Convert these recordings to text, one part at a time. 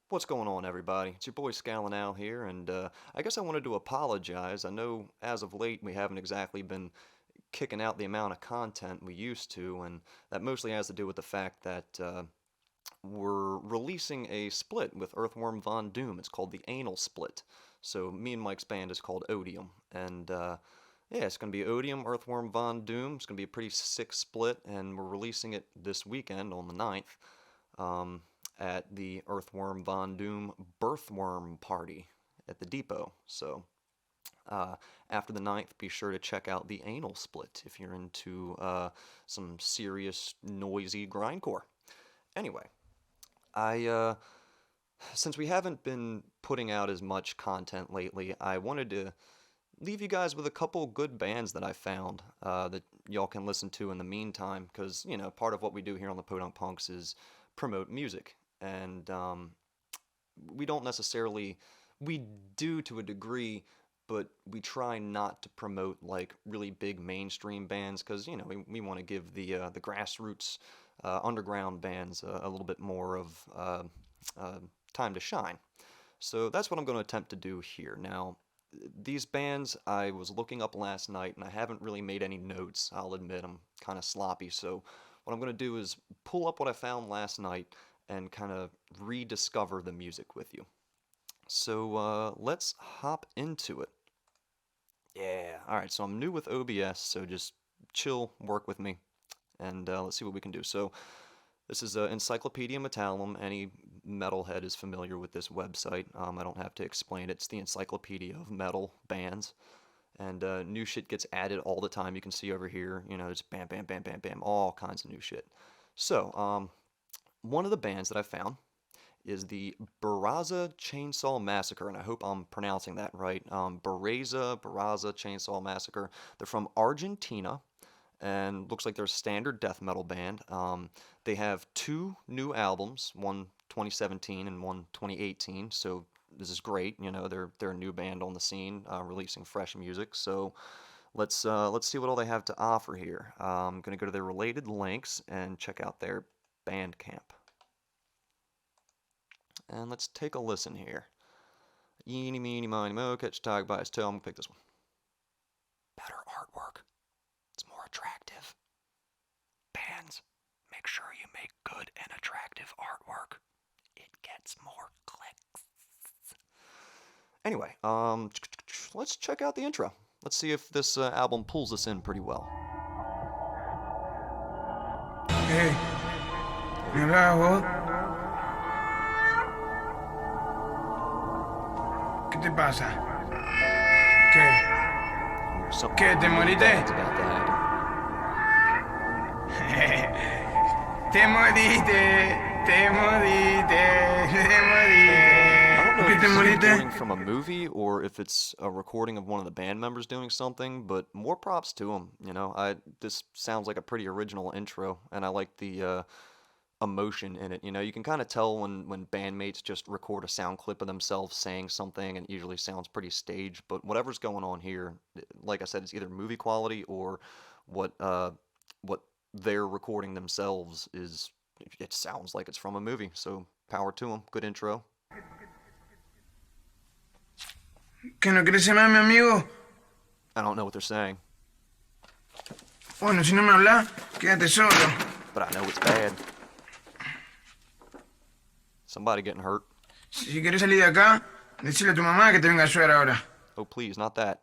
What's going on, everybody? It's your boy ScowlingAl here, and I guess I wanted to apologize. I know as of late we haven't exactly been kicking out the amount of content we used to, and that mostly has to do with the fact that we're releasing a split with Earthworm Von Doom. It's called the Anal Split. So me and Mike's band is called ODIUM, and yeah, it's going to be ODIUM, Earthworm Von Doom. It's going to be a pretty sick split, and we're releasing it this weekend on the 9th. At the Earthworm Von Doom Birthworm Party at the depot. So after the 9th, be sure to check out the Anal Split if you're into some serious, noisy grindcore. Anyway, since we haven't been putting out as much content lately, I wanted to leave you guys with a couple good bands that I found that y'all can listen to in the meantime, because, you know, part of what we do here on the Podunk Punks is promote music. And we don't necessarily, we do to a degree, but we try not to promote like really big mainstream bands, because, you know, we want to give the grassroots underground bands a little bit more of time to shine. So that's what I'm going to attempt to do here. Now, these bands I was looking up last night, and I haven't really made any notes. I'll admit I'm kind of sloppy, so what I'm going to do is pull up what I found last night and kind of rediscover the music with you. So let's hop into it. Yeah, alright, so I'm new with OBS, so just chill, work with me, and let's see what we can do. So this is Encyclopedia Metallum. Any metalhead is familiar with this website. I don't have to explain it. It's the encyclopedia of metal bands. And new shit gets added all the time. You can see over here, you know, it's bam, bam, bam, bam, bam, all kinds of new shit. So, one of the bands that I found is the Beraza Chainsaw Massacre, and I hope I'm pronouncing that right. Beraza Chainsaw Massacre. They're from Argentina, and looks like they're a standard death metal band. They have two new albums, one 2017 and one 2018, so this is great. You know, they're a new band on the scene, releasing fresh music. So let's see what all they have to offer here. I'm gonna go to their related links and check out their Bandcamp. And let's take a listen here. Eeny, meeny, miny, mo, catch a tiger by his tail. I'm gonna pick this one. Better artwork. It's more attractive. Bands, make sure you make good and attractive artwork. It gets more clicks. Anyway, let's check out the intro. Let's see if this album pulls us in pretty well. Hey, ¿me hablabas vos? ¿Qué te pasa? ¿Qué? ¿Qué, te moriste? Te moriste, te moriste, te moriste. I don't know if it's a recording from a movie or if it's a recording of one of the band members doing something, but more props to them. You know, this sounds like a pretty original intro, and I like the emotion in it. You know, you can kind of tell when bandmates just record a sound clip of themselves saying something, and it usually sounds pretty staged. But whatever's going on here, like I said, it's either movie quality or what they're recording themselves is. It sounds like it's from a movie. So power to them. Good intro. ¿Que no quieres llamar a mi amigo? I don't know what they're saying. Bueno, si no me hablas, quédate solo. But I know it's bad. Somebody getting hurt. Si quieres salir de acá, decile a tu mamá que te venga a ayudar ahora. Oh, please, not that.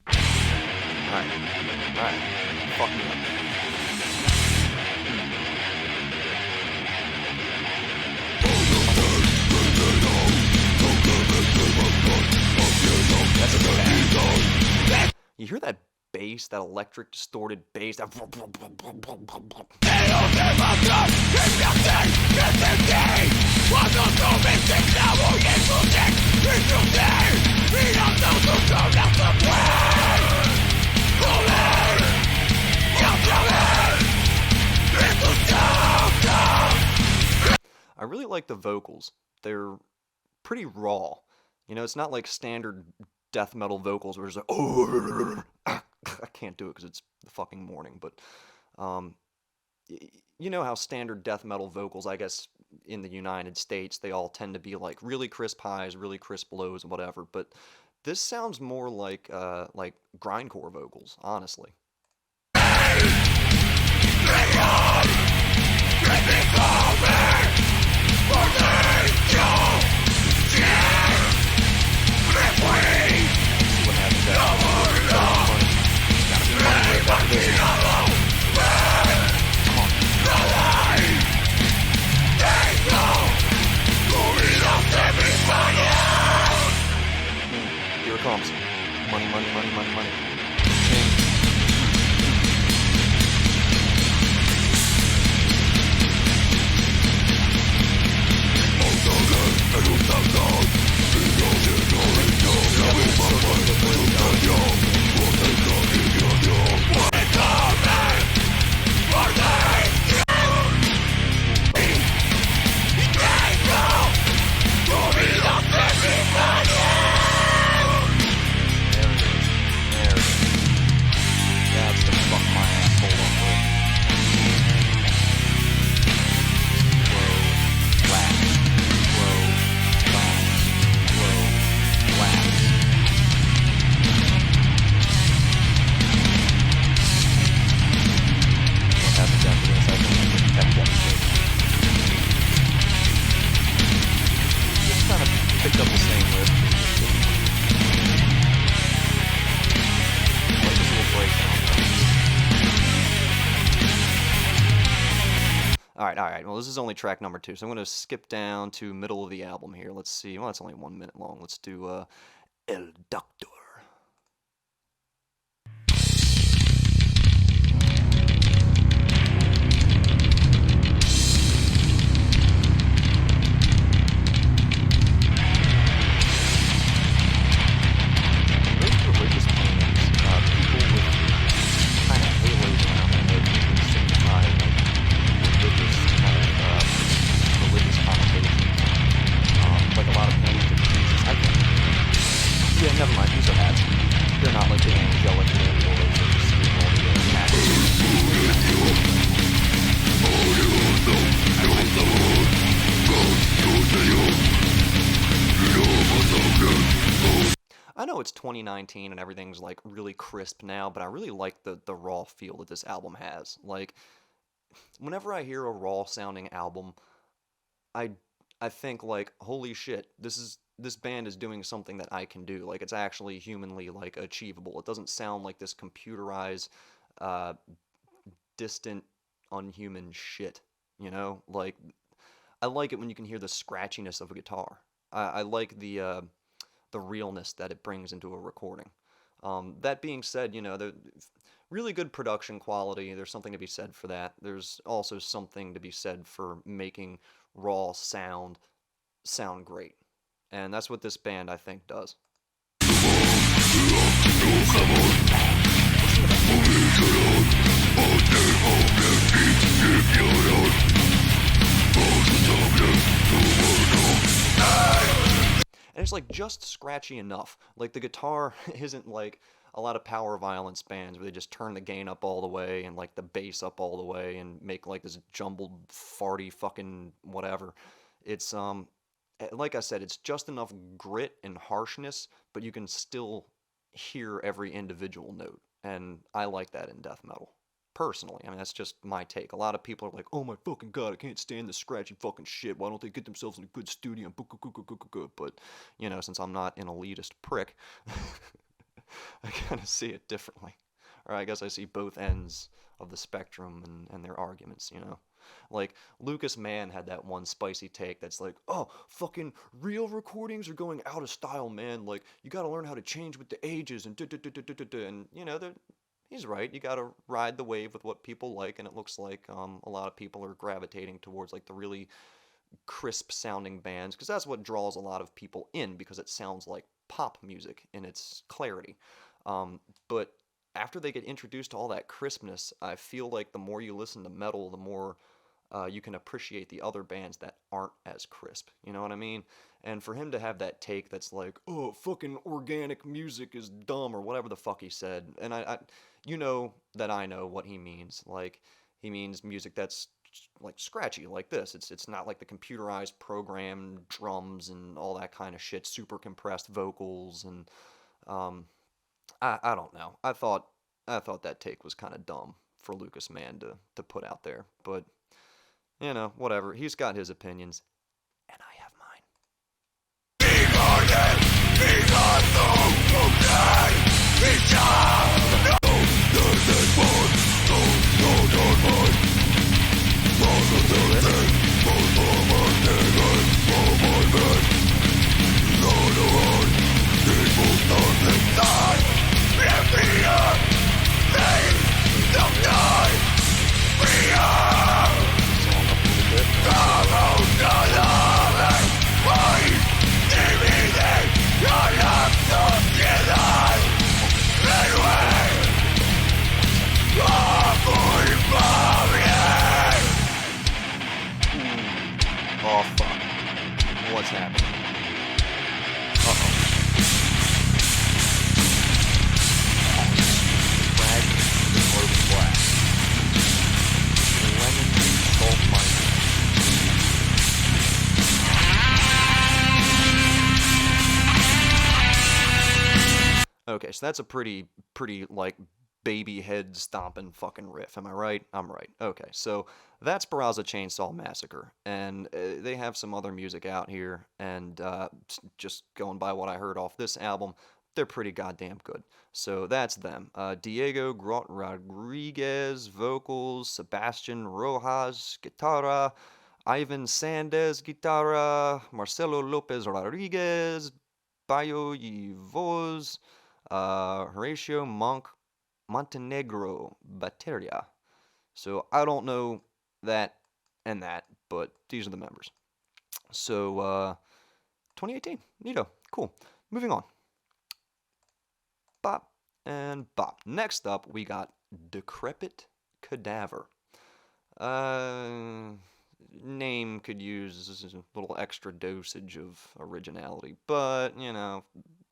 Alright. Fuck me up. You hear that bass, that electric distorted bass? That I really like the vocals. They're pretty raw. You know, it's not like standard death metal vocals where it's like, oh, I can't do it because it's the fucking morning, but you know how standard death metal vocals, I guess, in the United States, they all tend to be like really crisp highs, really crisp lows, whatever. But this sounds more like grindcore vocals, honestly. Here it comes. Money, money, money, money, money. Alright, well this is only track number 2, so I'm going to skip down to middle of the album here. Let's see, well that's only 1 minute long. Let's do El Doctor. Never mind, these are ads. They're not like the angelic warlords of the I know it's 2019 and everything's like really crisp now, but I really like the raw feel that this album has. Like, whenever I hear a raw sounding album, I think like, holy shit, this band is doing something that I can do. Like, it's actually humanly, like, achievable. It doesn't sound like this computerized, distant, unhuman shit, you know? Like, I like it when you can hear the scratchiness of a guitar. I like the realness that it brings into a recording. That being said, you know, the really good production quality, there's something to be said for that. There's also something to be said for making raw sound great. And that's what this band, I think, does. And it's like just scratchy enough. Like the guitar isn't like a lot of power violence bands where they just turn the gain up all the way and like the bass up all the way and make like this jumbled farty fucking whatever. It's like I said, it's just enough grit and harshness, but you can still hear every individual note, and I like that in death metal. Personally, I mean, that's just my take. A lot of people are like, oh my fucking god, I can't stand this scratchy fucking shit. Why don't they get themselves in a good studio? But, you know, since I'm not an elitist prick, I kind of see it differently. Or I guess I see both ends of the spectrum and their arguments, you know? Like, Lucas Mann had that one spicy take that's like, oh, fucking real recordings are going out of style, man. Like, you gotta learn how to change with the ages and and, you know, he's right. You gotta ride the wave with what people like, and it looks like a lot of people are gravitating towards, like, the really crisp-sounding bands, because that's what draws a lot of people in, because it sounds like pop music in its clarity. But after they get introduced to all that crispness, I feel like the more you listen to metal, the more you can appreciate the other bands that aren't as crisp. You know what I mean? And for him to have that take that's like, oh, fucking organic music is dumb, or whatever the fuck he said, and I you know that I know what he means. Like, he means music that's like scratchy like this. It's not like the computerized programmed drums and all that kind of shit, super compressed vocals and I don't know. I thought that take was kind of dumb for Lucas Mann to put out there, but whatever. He's got his opinions, and I have mine. Oh, fuck. What's happening? Uh-oh. Fragment of black. Lemon salt mine. Okay, so that's a pretty, like, baby head stomping fucking riff. Am I right? I'm right. Okay, so that's Beraza Chainsaw Massacre, and they have some other music out here, and just going by what I heard off this album, they're pretty goddamn good. So that's them. Diego Grot Rodriguez, vocals, Sebastian Rojas, guitarra, Ivan Sandez, guitarra, Marcelo Lopez Rodriguez, Bayo y voz, Horatio Montenegro Bateria. So I don't know that and that, but these are the members. So 2018, neato, cool. Moving on. Bop and bop. Next up, we got Decrepit Cadaver. Name could use a little extra dosage of originality, but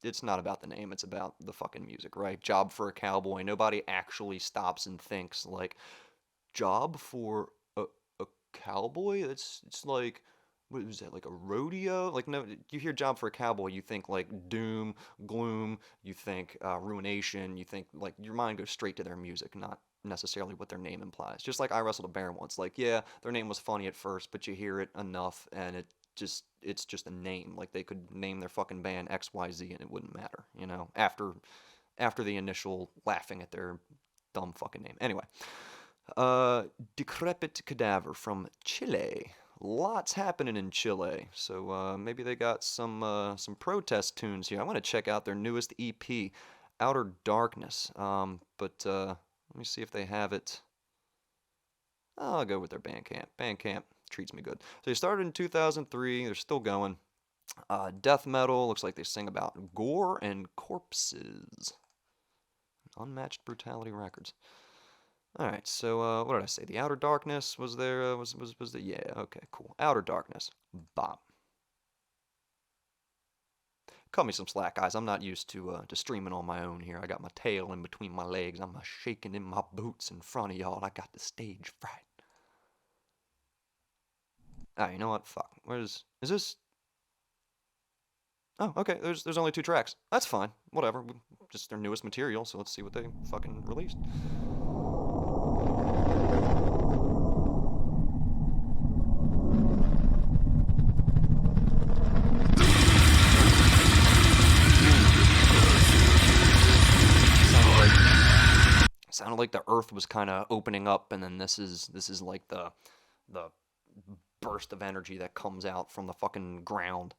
it's not about the name, it's about the fucking music, right? Job for a cowboy. Nobody actually stops and thinks, like, job for a cowboy? It's like, what was that, like a rodeo? Like, no, you hear job for a cowboy, you think, like, doom, gloom, you think ruination, you think, like, your mind goes straight to their music, not necessarily what their name implies. Just like I Wrestled a Bear once. Like, yeah, their name was funny at first, but you hear it enough, and it's just a name. Like, they could name their fucking band XYZ and it wouldn't matter, after the initial laughing at their dumb fucking name. Anyway, Decrepit Cadaver from Chile. Lots happening in Chile, so maybe they got some protest tunes here. I want to check out their newest EP, Outer Darkness, but let me see if they have it. I'll go with their Bandcamp. Bandcamp treats me good. So they started in 2003. They're still going. Death metal. Looks like they sing about gore and corpses. Unmatched Brutality Records. All right. So what did I say? The Outer Darkness was there. Was the yeah? Okay. Cool. Outer Darkness. Bop. Cut me some slack, guys. I'm not used to streaming on my own here. I got my tail in between my legs. I'm shaking in my boots in front of y'all. I got the stage fright. You know what? Fuck. Is this? Oh, okay. There's only 2 tracks. That's fine. Whatever. Just their newest material. So let's see what they fucking released. Sounded like the earth was kind of opening up, and then this is like the burst of energy that comes out from the fucking ground.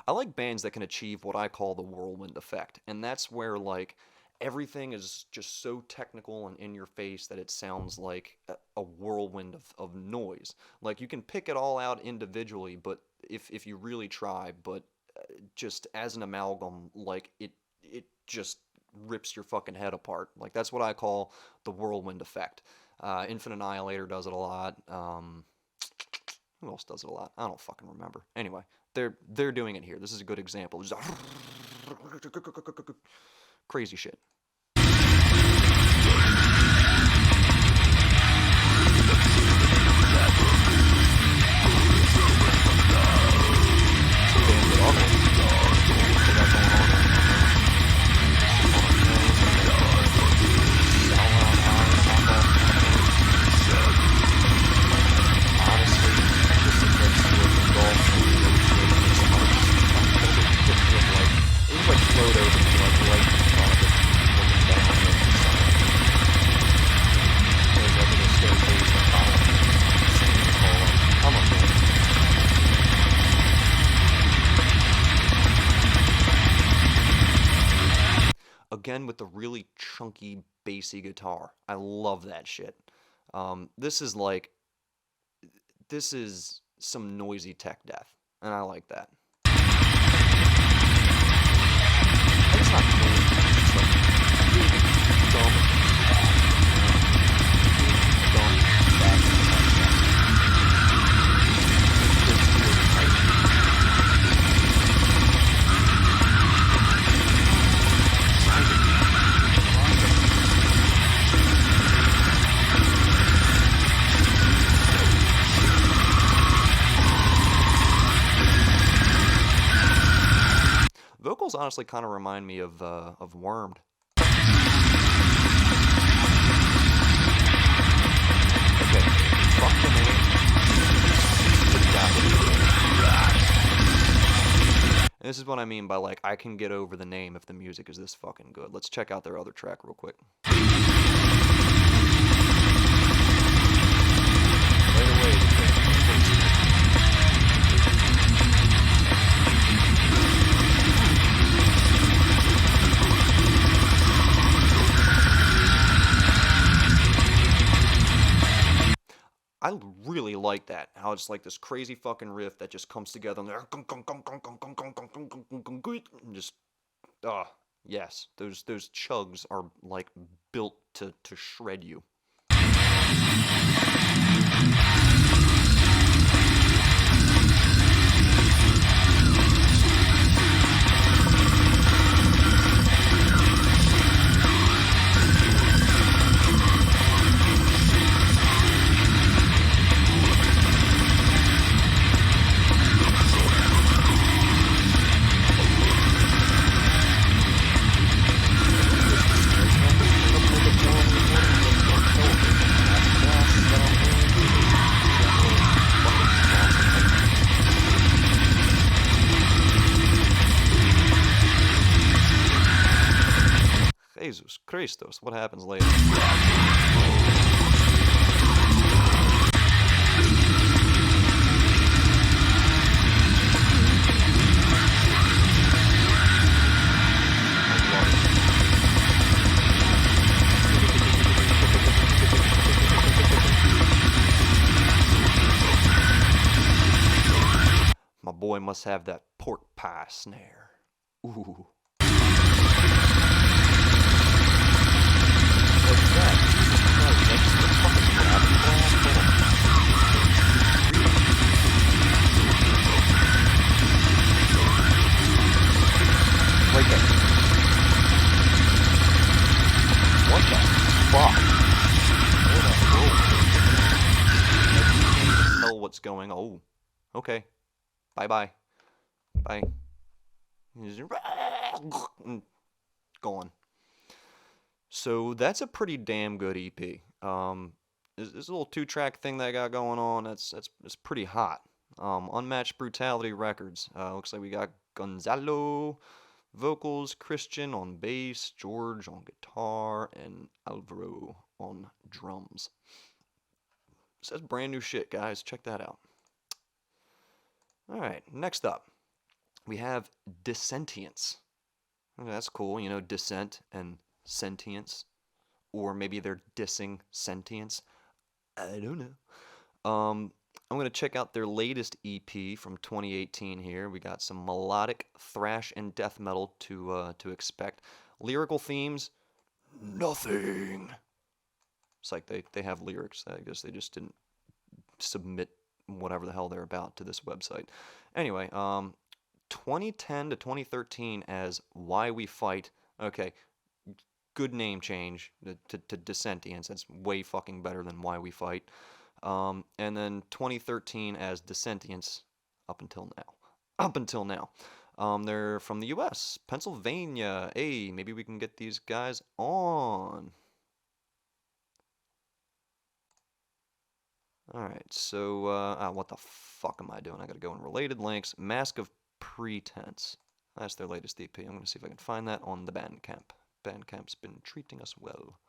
I like bands that can achieve what I call the whirlwind effect, and that's where, like, everything is just so technical and in your face that it sounds like a whirlwind of noise. Like, you can pick it all out individually, but if you really try, but just as an amalgam, like, it just rips your fucking head apart. Like, that's what I call the whirlwind effect. Infinite Annihilator does it a lot. Who else does it a lot? I don't fucking remember. Anyway, they're doing it here. This is a good example. Just crazy shit. again with the really chunky, bassy guitar. I love that shit. This is like, this is some noisy tech death, and I like that. It's not noisy, it's like really dumb, bad. Vocals honestly kind of remind me of Wormed. Okay, fuck the name. And this is what I mean by, like, I can get over the name if the music is this fucking good. Let's check out their other track real quick. Right away. I really like that. How it's like this crazy fucking riff that just comes together and just, yes, those chugs are like built to shred you. Jesus Christos, what happens later? My boy must have that pork pie snare. Ooh. What's that? That's the fucking gravity blast. Right there. What the fuck? What a roll. I can't even tell what's going on. Oh, okay. Bye-bye. Bye. Gone. So that's a pretty damn good EP. This little 2-track thing that I got going on, it's pretty hot. Unmatched Brutality Records. Looks like we got Gonzalo vocals, Christian on bass, George on guitar, and Alvaro on drums. So that's brand new shit, guys. Check that out. Alright, next up, we have Dissentience. That's cool, you know, dissent and sentience, or maybe they're dissing sentience. I don't know. I'm gonna check out their latest EP from 2018 here. We got some melodic thrash and death metal to expect. Lyrical themes, nothing. It's like they have lyrics. I guess they just didn't submit whatever the hell they're about to this website. Anyway, 2010 to 2013 as Why We Fight. Okay, good name change to Dissentience. That's way fucking better than Why We Fight. And then 2013 as Dissentience up until now. They're from the U.S., Pennsylvania. Hey, maybe we can get these guys on. Alright, so, what the fuck am I doing? I gotta go in related links. Mask of Pretense. That's their latest EP. I'm gonna see if I can find that on the Bandcamp. Bandcamp's been treating us well.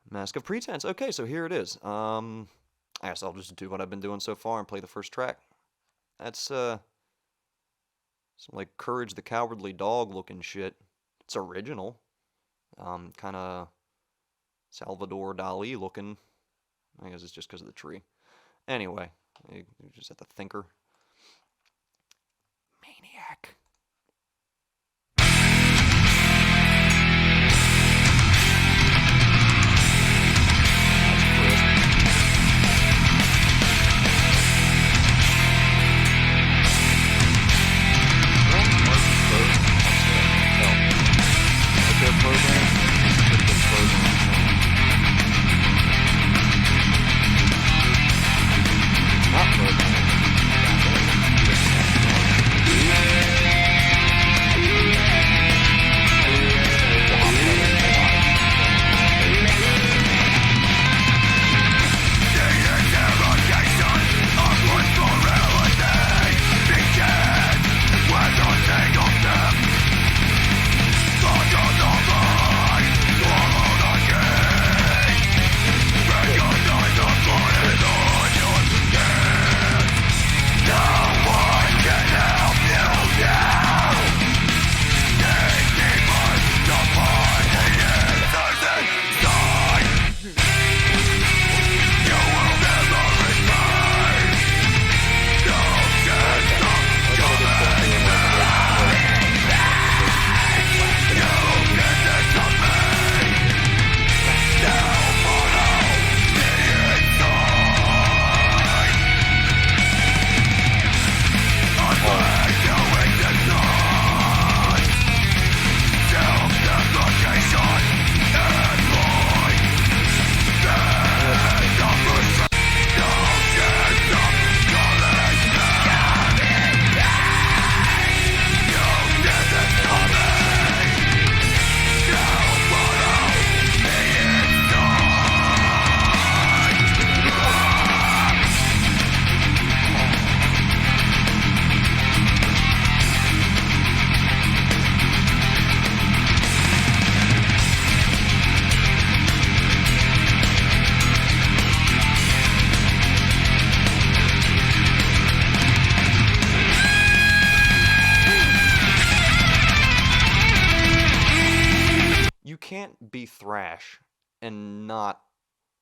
Mask of Pretense. Okay, so here it is. I guess I'll just do what I've been doing so far and play the first track. That's, some, like, Courage the Cowardly Dog looking shit. It's original. Kind of Salvador Dali looking. I guess it's just because of the tree. Anyway, you just have to thinker. Maniac. Can't be thrash and not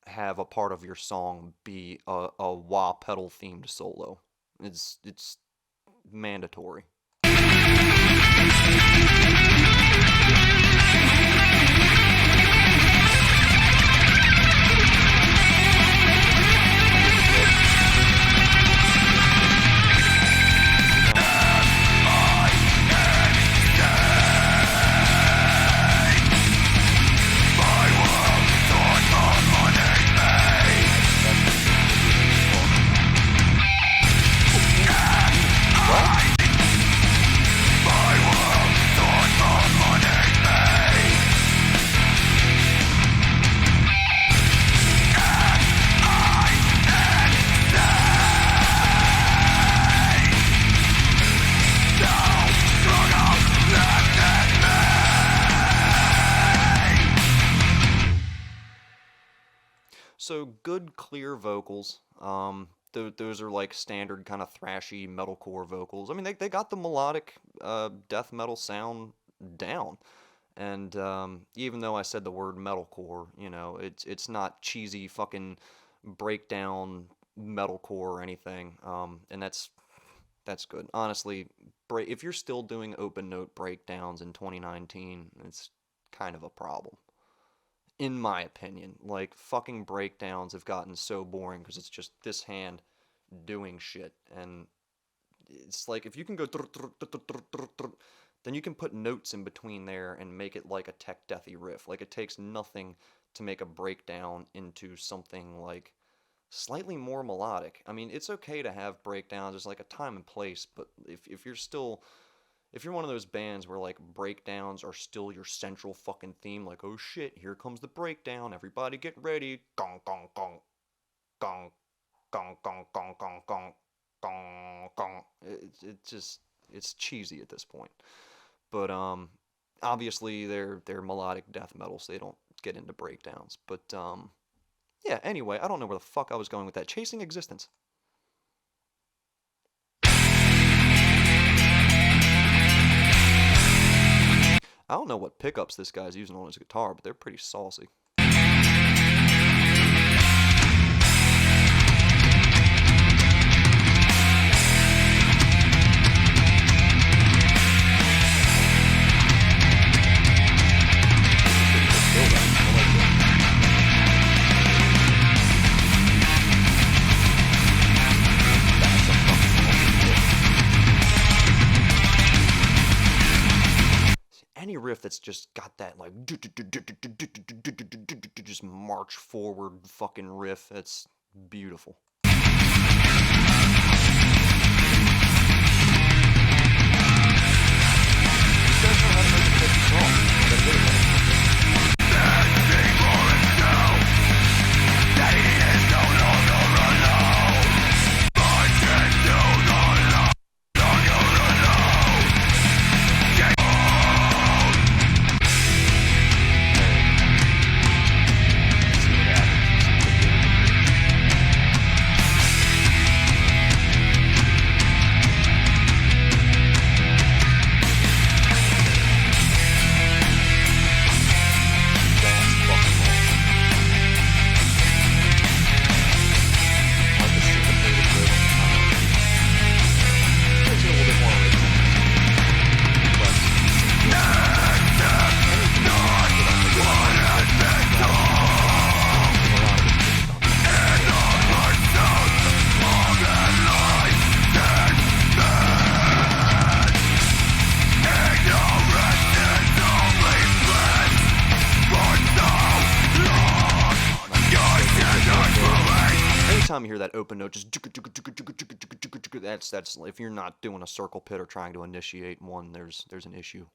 have a part of your song be a wah pedal themed solo. It's mandatory. So good, clear vocals. Those are like standard kind of thrashy metalcore vocals. I mean, they got the melodic death metal sound down. And even though I said the word metalcore, you know, it's not cheesy fucking breakdown metalcore or anything. And that's good. Honestly, if you're still doing open note breakdowns in 2019, it's kind of a problem. In my opinion, like, fucking breakdowns have gotten so boring because it's just this hand doing shit, and it's like, if you can go then you can put notes in between there and make it like a tech deathy riff. Like, it takes nothing to make a breakdown into something like slightly more melodic. I mean, it's okay to have breakdowns, there's like a time and place, but if you're one of those bands where, like, breakdowns are still your central fucking theme, like, oh shit, here comes the breakdown, everybody get ready, gong, gong, gong, gong, gong, gong, gong, gong, gong, gong, gong. It's cheesy at this point. But, obviously, they're melodic death metal, so they don't get into breakdowns. But, yeah, anyway, I don't know where the fuck I was going with that. Chasing Existence. I don't know what pickups this guy's using on his guitar, but they're pretty saucy. Any riff that's just got that like just march forward fucking riff, it's beautiful. Anytime you hear that open note, just that's if you're not doing a circle pit or trying to initiate one, there's an issue.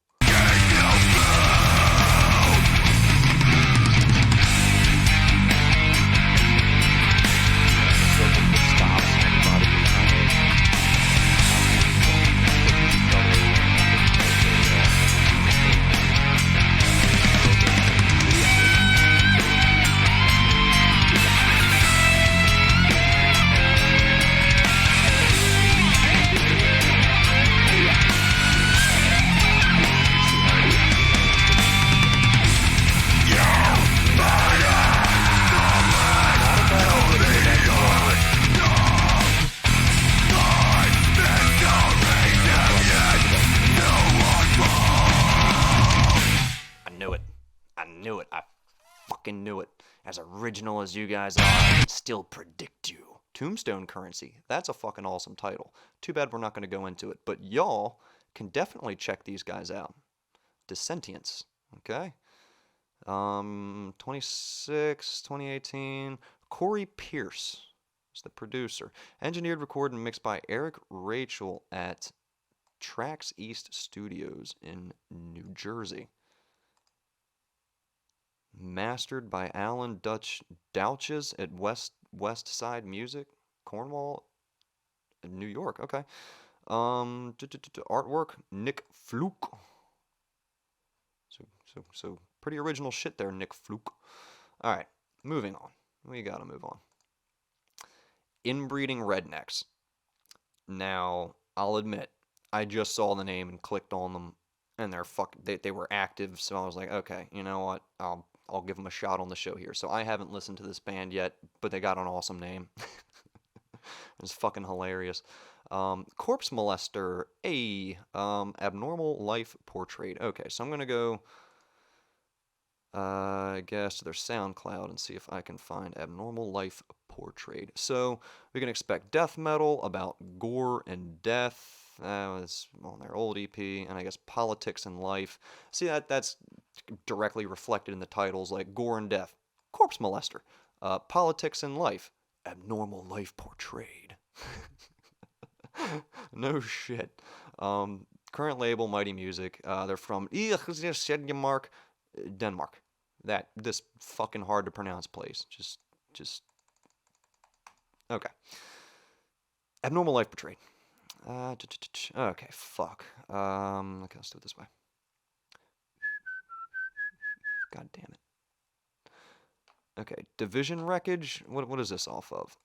Knew it. As original as you guys are, I can still predict you. Tombstone Currency. That's a fucking awesome title. Too bad we're not going to go into it, but y'all can definitely check these guys out. Dissentience. Okay. 2018. Corey Pierce is the producer. Engineered, recorded, and mixed by Eric Rachel at Tracks East Studios in New Jersey. Mastered by Alan Douches at West Side Music, Cornwall, New York. Okay. Artwork, Nick Fluke. So pretty original shit there, Nick Fluke. All right, moving on. We gotta move on. Inbreeding Rednecks. Now, I'll admit, I just saw the name and clicked on them, and they were active. So I was like, okay, you know what? I'll give them a shot on the show here. So I haven't listened to this band yet, but they got an awesome name. It's fucking hilarious. Corpse Molester, Abnormal Life Portrait. Okay, so I'm going to go, I guess, to their SoundCloud and see if I can find Abnormal Life Portrait. So we can expect death metal about gore and death. It's on their old EP, and I guess politics and life. See, that's directly reflected in the titles, like Gore and Death, Corpse Molester, Politics and Life, Abnormal Life Portrayed. No shit. Current label, Mighty Music. They're from Denmark. This fucking hard to pronounce place. Just okay. Abnormal Life Portrayed. Okay, fuck. Okay, let's do it this way. God damn it. Okay, Division Wreckage. What is this off of?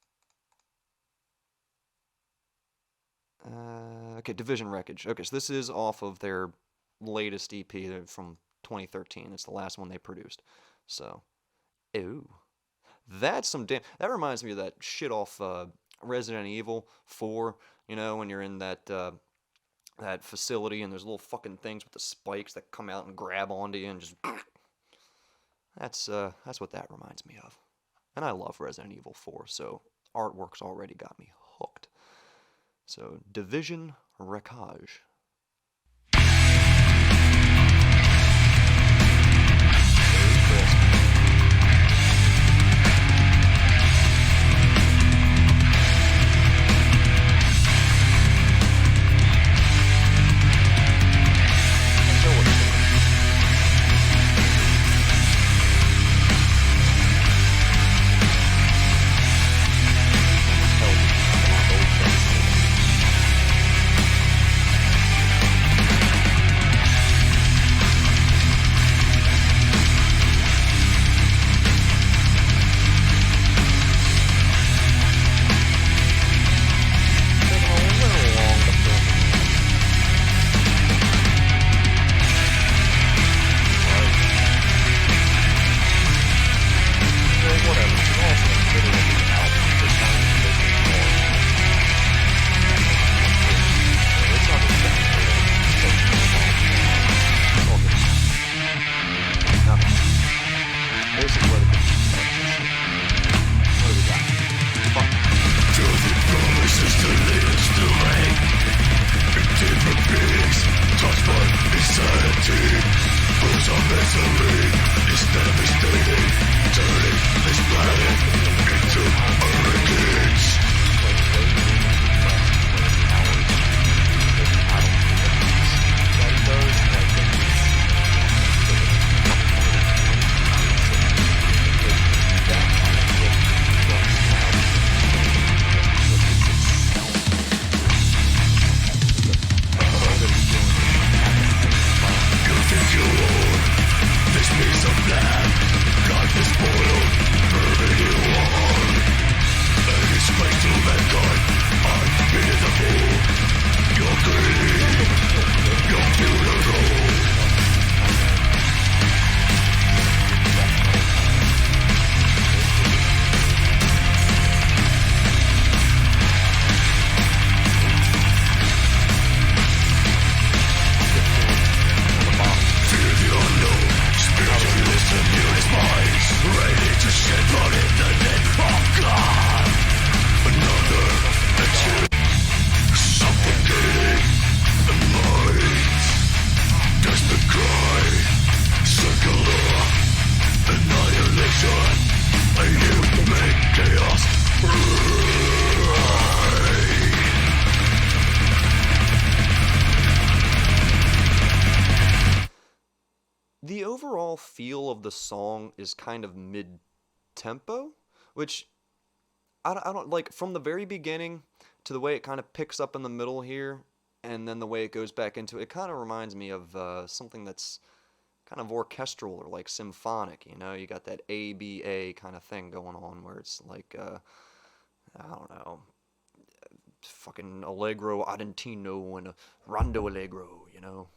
Okay, Division Wreckage. Okay, so this is off of their latest EP from 2013. It's the last one they produced. So, ooh. That's some damn... That reminds me of that shit off Resident Evil 4, you know, when you're in that that facility and there's little fucking things with the spikes that come out and grab onto you and just... That's what that reminds me of. And I love Resident Evil 4, so artwork's already got me hooked. So, Division Wreckage. The overall feel of the song is kind of mid-tempo, which I don't like. From the very beginning to the way it kind of picks up in the middle here, and then the way it goes back into it, it kind of reminds me of something that's kind of orchestral or like symphonic, you know? You got that ABA kind of thing going on where it's like, I don't know, fucking Allegro Adentino and a Rondo Allegro, you know?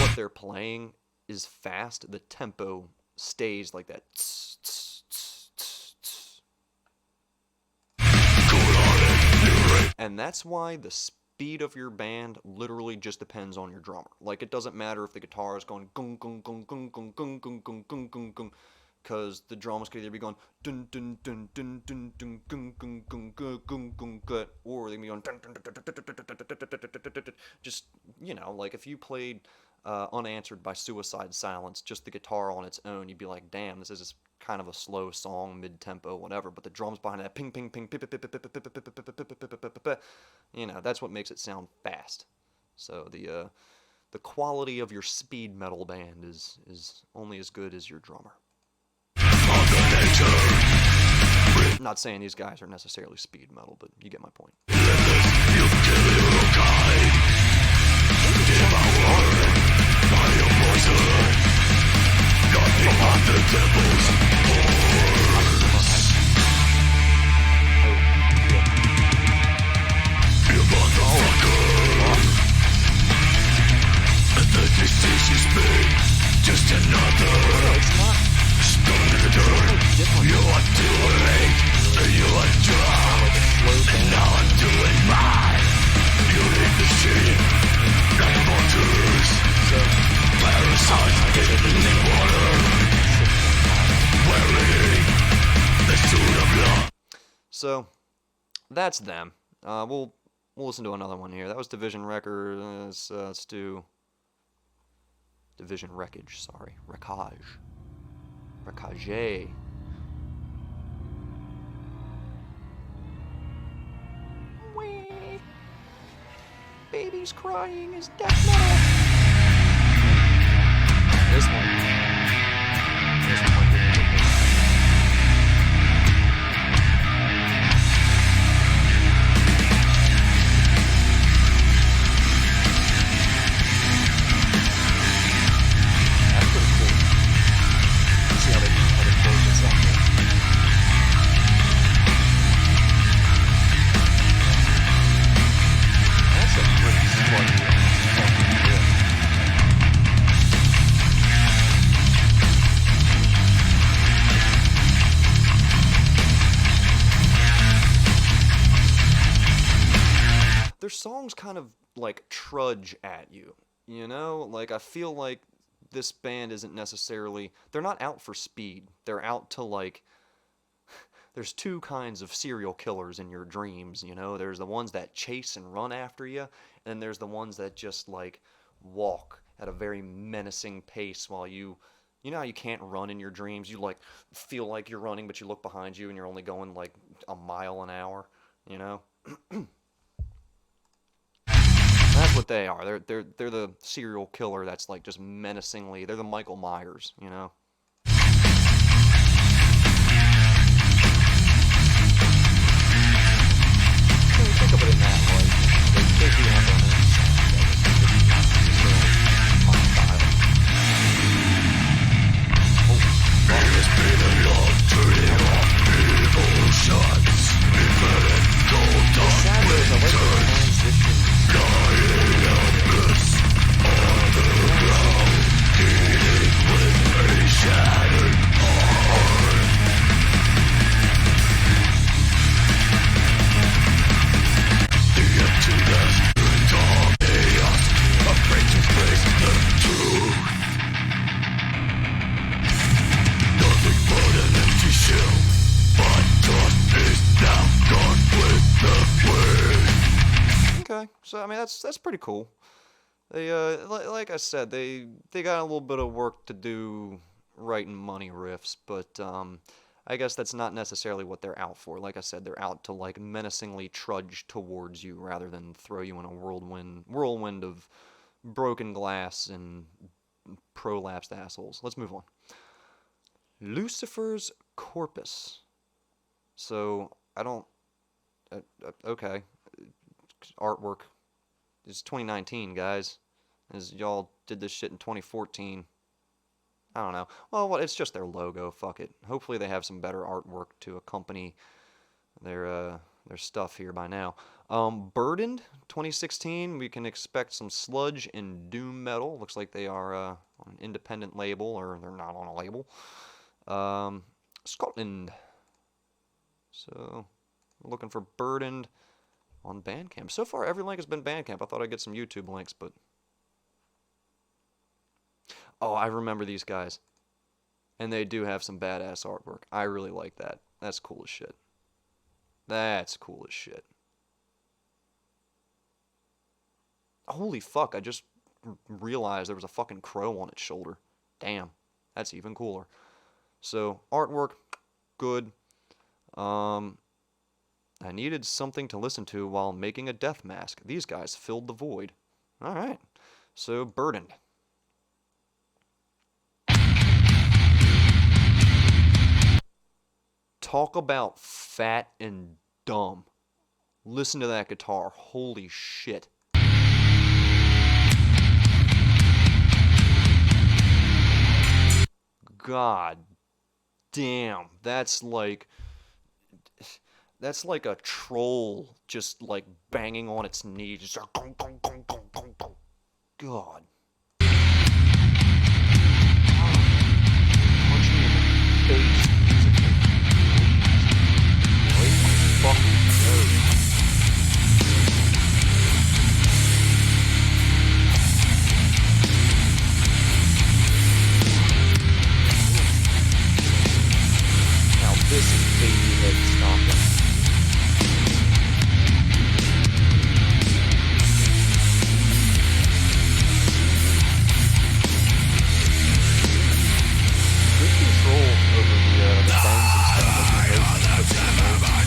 What they're playing is fast, the tempo stays like that. And that's why the speed of your band literally just depends on your drummer. Like, it doesn't matter if the guitar is going gung gung gung gung gung gung gung gung gung gung gung, because the drums could either be going dun dun dun dun dun dun gung gung gung gung gung gung, or they can be going dun dun dun dun dun. Just, you know, like if you played Unanswered by Suicide Silence, just the guitar on its own, you'd be like, damn, this is kind of a slow song, mid-tempo, whatever, but the drums behind that ping ping ping, you know, that's what makes it sound fast. So the quality of your speed metal band is only as good as your drummer. I'm not saying these guys are necessarily speed metal, but you get my point. So, that's them. We'll listen to another one here. That was Division Records. Let's do Division Wreckage. Sorry, Wreckage. Wreckage. Wee. Baby's crying is death metal. This one. This one. Their songs kind of like trudge at you, you know? Like, I feel like this band isn't necessarily, they're not out for speed. They're out to, like, there's two kinds of serial killers in your dreams, you know? There's the ones that chase and run after you, and there's the ones that just, like, walk at a very menacing pace while you know how you can't run in your dreams? You, like, feel like you're running, but you look behind you and you're only going, like, a mile an hour, you know? That's what they are. They're the serial killer that's, like, just menacingly, they're the Michael Myers, you know? Think of it in that way. They do have their own sound, not necessarily my style. There's been a lot turning off evil shots. The sound is a way to transition. Dying helpless on the ground, healing with a shattered heart. The emptiness and all chaos, afraid to face the truth. Nothing but an empty shell, but trust is now gone with the wind. Okay, so I mean that's pretty cool. They like I said, they got a little bit of work to do writing money riffs, but I guess that's not necessarily what they're out for. Like I said, they're out to, like, menacingly trudge towards you rather than throw you in a whirlwind of broken glass and prolapsed assholes. Let's move on. Lucifer's Corpus. So I don't. Okay. Artwork is 2019, guys. As y'all did this shit in 2014. I don't know. Well, it's just their logo. Fuck it. Hopefully they have some better artwork to accompany their stuff here by now. Burdened, 2016. We can expect some sludge and doom metal. Looks like they are on an independent label, or they're not on a label. Scotland. So, we're looking for Burdened on Bandcamp. So far, every link has been Bandcamp. I thought I'd get some YouTube links, but... Oh, I remember these guys. And they do have some badass artwork. I really like that. That's cool as shit. That's cool as shit. Holy fuck, I just realized there was a fucking crow on its shoulder. Damn, that's even cooler. So, artwork, good. I needed something to listen to while making a death mask. These guys filled the void. Alright, so Burdened. Talk about fat and dumb. Listen to that guitar. Holy shit. God damn, that's like a troll just like banging on its knees. Just like, gong, gong, gong, gong, gong, gong. God. Punch me in the face musically. Please. Break my fucking nose. Now this is baby head stomping. Good control over the bones and stuff. Like your nose is pushing the nose.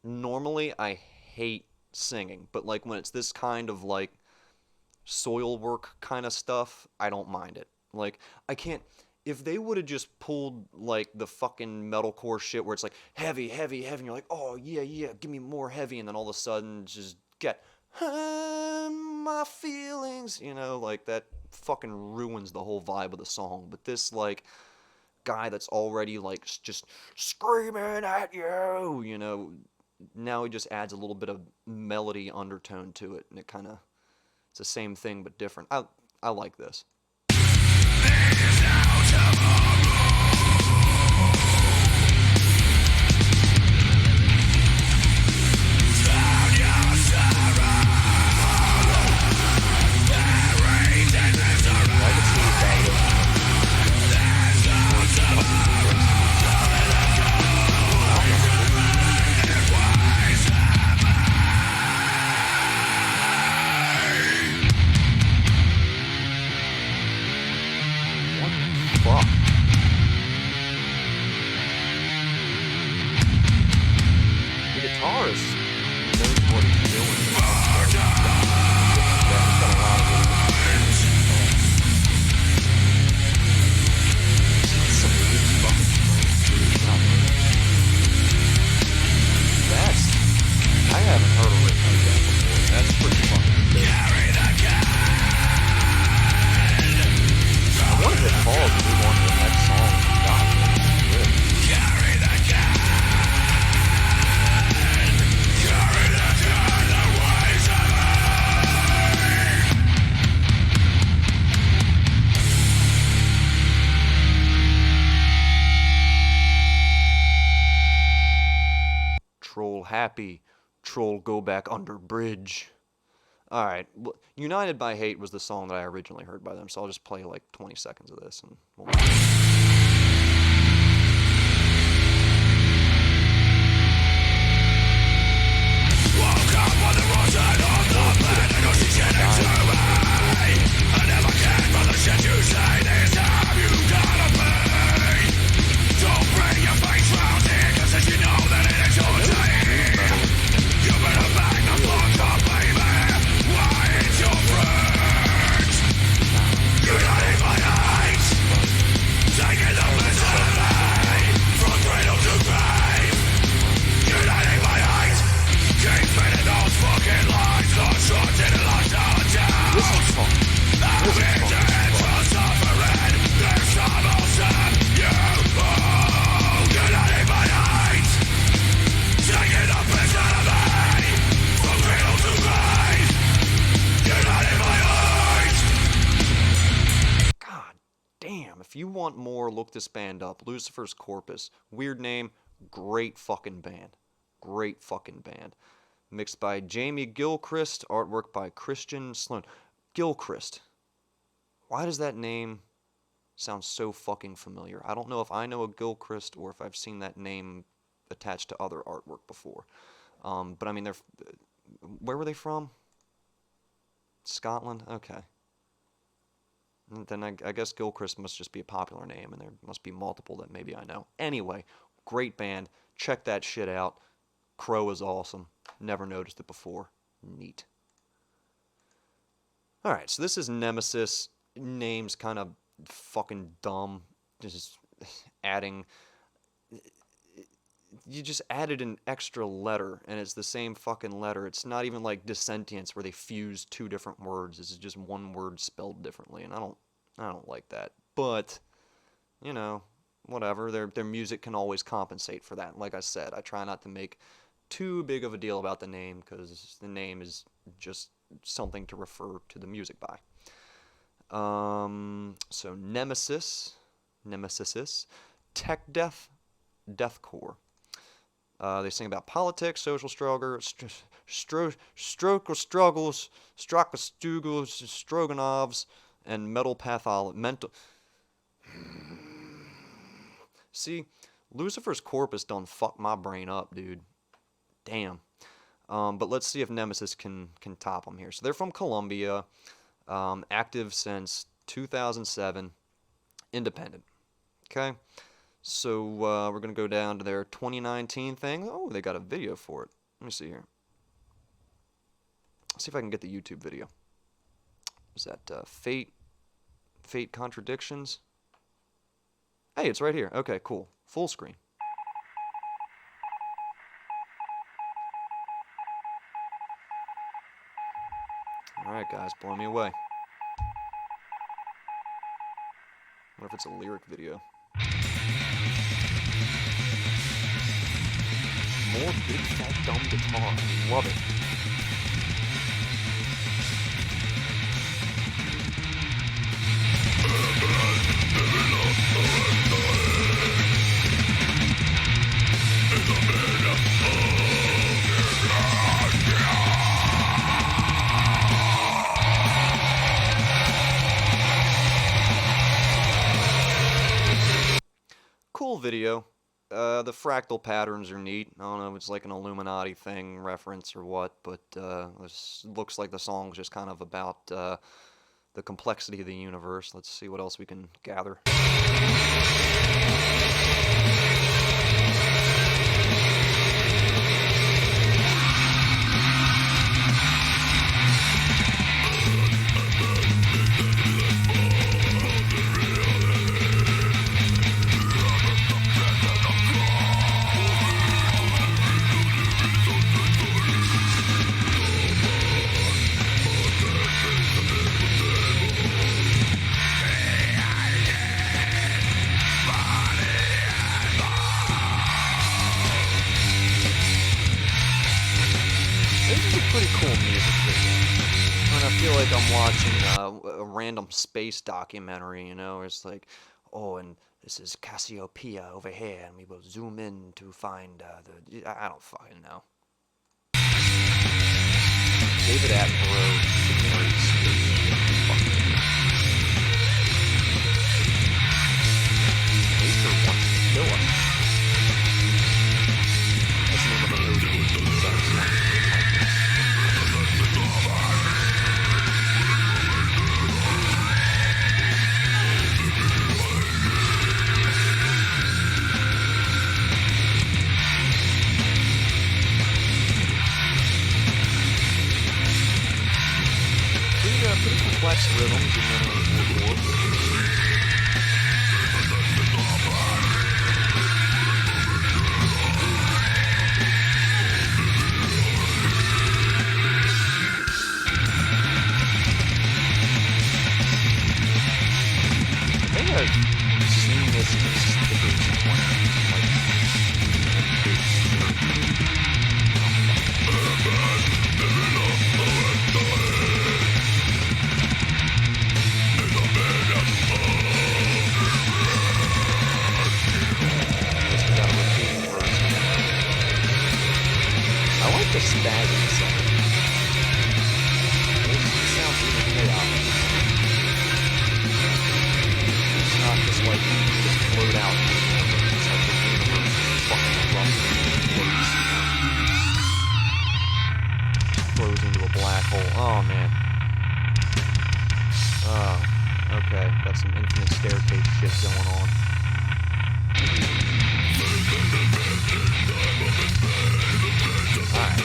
Normally, I hate singing, but like when it's this kind of like soil work kind of stuff, I don't mind it. Like, I can't. If they would have just pulled like the fucking metalcore shit where it's like heavy, heavy, heavy, and you're like, oh yeah, yeah, give me more heavy, and then all of a sudden just get my feelings, you know, like that fucking ruins the whole vibe of the song. But this like guy that's already like just screaming at you, you know, now he just adds a little bit of melody undertone to it, and it kind of, it's the same thing but different. I like this. Troll happy, troll go back under bridge. Alright, United by Hate was the song that I originally heard by them, so I'll just play like 20 seconds of this and we'll... Woke up on the wrong side of the bed. I know she's getting to me. I never cared for the shit you say. This time you gotta pay. Don't bring your face round here, cause then you know that it is your day. You better back the fuck up, baby. Why it's your friends? United by hate. Taking the piss out of me. From cradle to grave. United by hate. Keep spinning those fucking lines. Not short in a lifetime of doubt. This is fun. This is fun. Suffering. This time I'll set you. Oh, united by hate. Taking the piss out of me. From cradle to grave. United by hate. God damn, if you want more, look this band up. Lucifer's Corpus. Weird name, great fucking band. Great fucking band. Mixed by Jamie Gilchrist, artwork by Christian Sloan. Gilchrist. Why does that name sound so fucking familiar? I don't know if I know a Gilchrist or if I've seen that name attached to other artwork before. But I mean, where were they from? Scotland? Okay. Then I guess Gilchrist must just be a popular name, and there must be multiple that maybe I know. Anyway, great band. Check that shit out. Crow is awesome. Never noticed it before. Neat. Alright, so this is Nemessis. Name's kind of fucking dumb. Just adding... You just added an extra letter, and it's the same fucking letter. It's not even like Dissentience, where they fuse two different words. It's just one word spelled differently, and I don't like that. But, you know, whatever. Their music can always compensate for that. Like I said, I try not to make too big of a deal about the name, because the name is just something to refer to the music by. So Nemessis, Tech Death, Deathcore. They sing about politics, social struggles, struggles, Stroganovs, and mental. See, Lucifer's Corpus done fuck my brain up, dude. Damn. But let's see if Nemessis can top them here. So they're from Colombia, active since 2007, independent. Okay? So we're going to go down to their 2019 thing. Oh, they got a video for it. Let me see here. Let's see if I can get the YouTube video. Is that Fate Contradictions? Hey, it's right here. Okay, cool. Full screen. Alright, guys, blow me away. What if it's a lyric video? More big fat dumb guitar. Love it. Cool video. The fractal patterns are neat. I don't know if it's like an Illuminati thing reference or what, but this looks like the song's just kind of about the complexity of the universe. Let's see what else we can gather. Pretty cool music video. And I feel like I'm watching a random space documentary, you know? It's like, oh, and this is Cassiopeia over here, and we will zoom in to find I don't fucking know. David Attenborough, Grace. Nature wants to kill us. That's the name of the movie. Pretty complex rhythms and then I think I've seen this in stickers somewhere, like the staggering sound. It sounds really chaotic. It's not just like just float out. It's like the universe fucking flows into a black hole. Oh man. Oh, okay. Got some infinite staircase shit going on. Alright.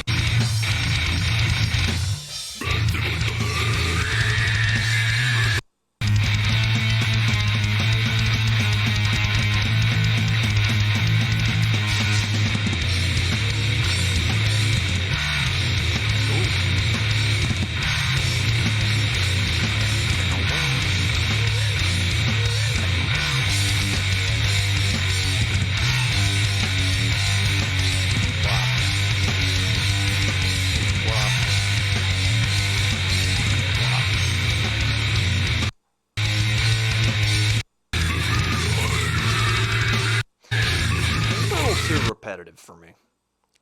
Repetitive for me.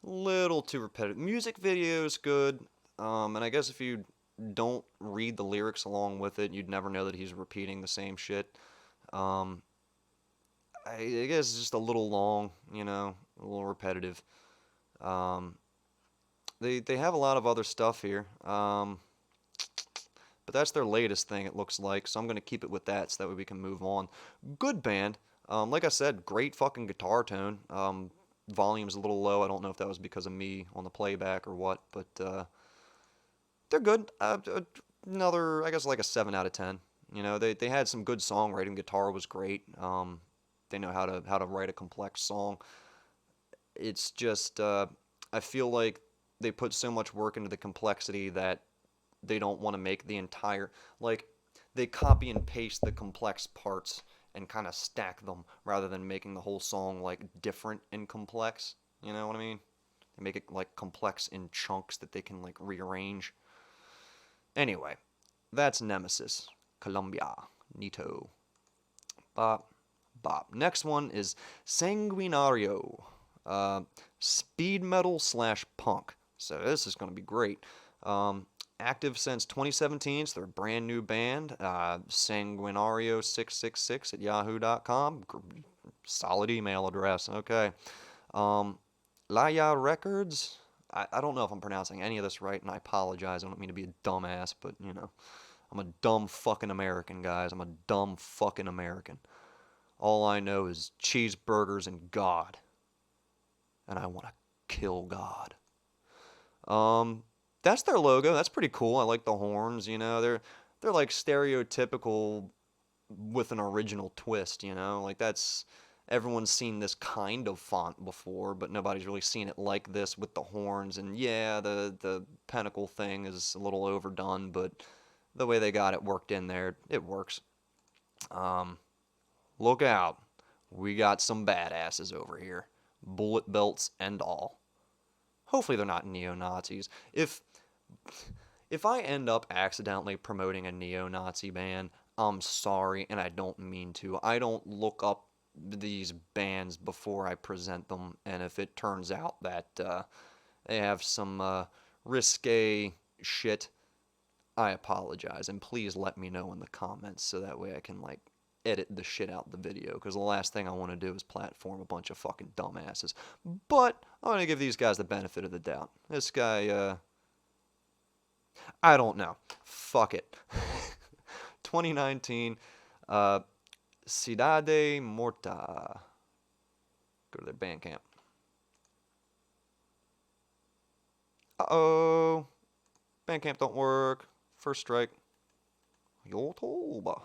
Little too repetitive. Music video is good, and I guess if you don't read the lyrics along with it, you'd never know that he's repeating the same shit. I guess it's just a little long, you know, a little repetitive. They have a lot of other stuff here, but that's their latest thing, it looks like, so I'm going to keep it with that so that way we can move on. Good band. Like I said, great fucking guitar tone. Volume's a little low. I don't know if that was because of me on the playback or what, but they're good. Another, I guess, like a 7 out of 10. You know, they had some good songwriting. Guitar was great. They know how to write a complex song. It's just I feel like they put so much work into the complexity that they don't want to make the entire, like, they copy and paste the complex parts and kind of stack them rather than making the whole song like different and complex. You know what I mean? They make it like complex in chunks that they can like rearrange. Anyway, that's Nemessis. Columbia. Neato. Bop. Bop. Next one is Sanguinário. Speed metal / punk. So this is going to be great. Active since 2017, so they're a brand new band. Sanguinario666 at yahoo.com. Solid email address. Okay. Laya Records. I don't know if I'm pronouncing any of this right, and I apologize. I don't mean to be a dumbass, but, you know, I'm a dumb fucking American, guys. I'm a dumb fucking American. All I know is cheeseburgers and God. And I want to kill God. That's their logo. That's pretty cool. I like the horns, you know. They're like stereotypical with an original twist, you know. Like that's, everyone's seen this kind of font before, but nobody's really seen it like this with the horns. And yeah, the pentacle thing is a little overdone, but the way they got it worked in there, it works. Look out. We got some badasses over here. Bullet belts and all. Hopefully they're not neo-Nazis. If I end up accidentally promoting a neo-Nazi band, I'm sorry, and I don't mean to. I don't look up these bands before I present them, and if it turns out that they have some risque shit, I apologize, and please let me know in the comments so that way I can, like, edit the shit out the video, because the last thing I want to do is platform a bunch of fucking dumbasses. But I'm going to give these guys the benefit of the doubt. This guy, I don't know. Fuck it. 2019, Cidade Morta. Go to their Bandcamp. Uh-oh. Bandcamp don't work. First strike. YouTube.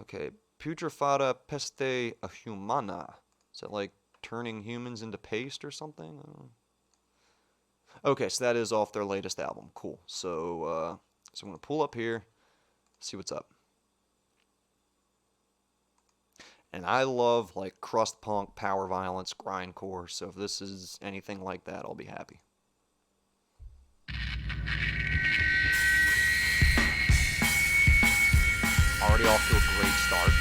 Okay. Putrefada Peste Humana. Is that like turning humans into paste or something? Okay, so that is off their latest album. Cool. So I'm going to pull up here, see what's up. And I love, like, crust punk, power violence, grindcore, so if this is anything like that, I'll be happy. Already off to a great start.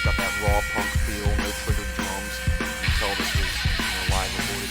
Got that raw punk feel, no triggered drums. You can tell this was, live recorded.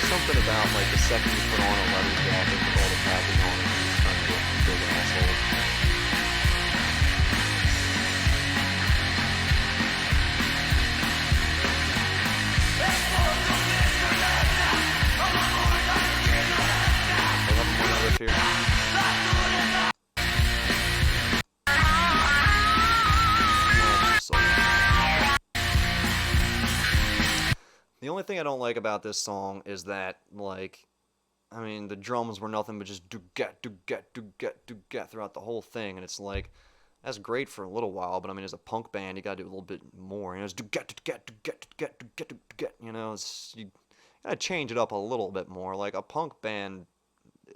Something about, like, the second you put on a leather jacket with all the padding on it, you just turn into a big asshole. I love one riff here. The only thing I don't like about this song is that, like, I mean, the drums were nothing but just do-get, do-get, do-get, do-get throughout the whole thing, and it's like, that's great for a little while, but I mean, as a punk band, you gotta do a little bit more, you know, it's do-get, do-get, do-get, do-get, do-get, do-get, you know, it's, you gotta change it up a little bit more. Like, a punk band,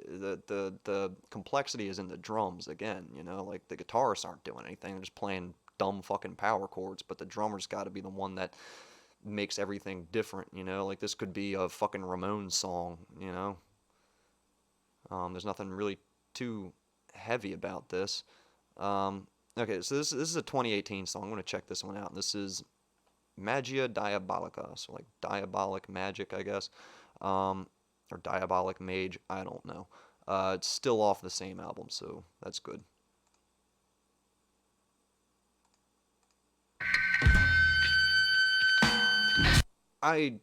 the complexity is in the drums, again, you know, like, the guitarists aren't doing anything, they're just playing dumb fucking power chords, but the drummer's gotta be the one that makes everything different, you know, like this could be a fucking Ramones song, you know. There's nothing really too heavy about this. Okay, so this is a 2018 song. I'm gonna check this one out. This is Magia Diabolica, so like diabolic magic, I guess, or diabolic mage. I don't know. It's still off the same album, so that's good.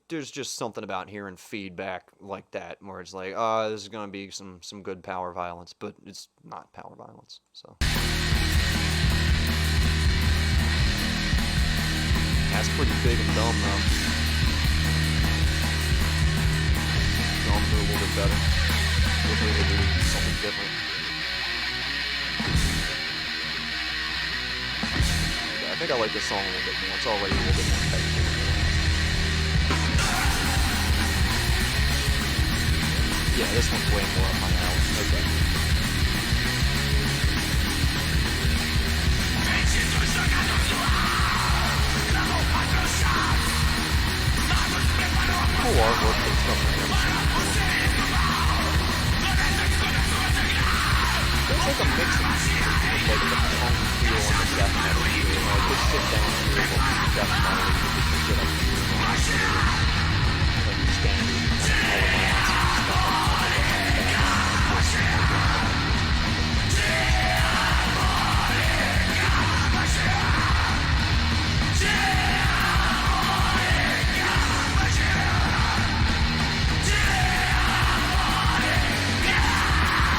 There's just something about hearing feedback like that, where it's like, oh, this is gonna be some good power violence, but it's not power violence, so. That's pretty big and dumb, though. Drums are a little bit better. Hopefully they do something different. Yeah, I think I like this song a little bit more. It's already a little bit more technical. Yeah, this one's way more up my alley. Okay. Cool artwork and stuff like that. like the punk feel and the death metal feel. You know, just sit down here and listen to death metal, you get the shit up here, like standard kind of elements and stuff like that.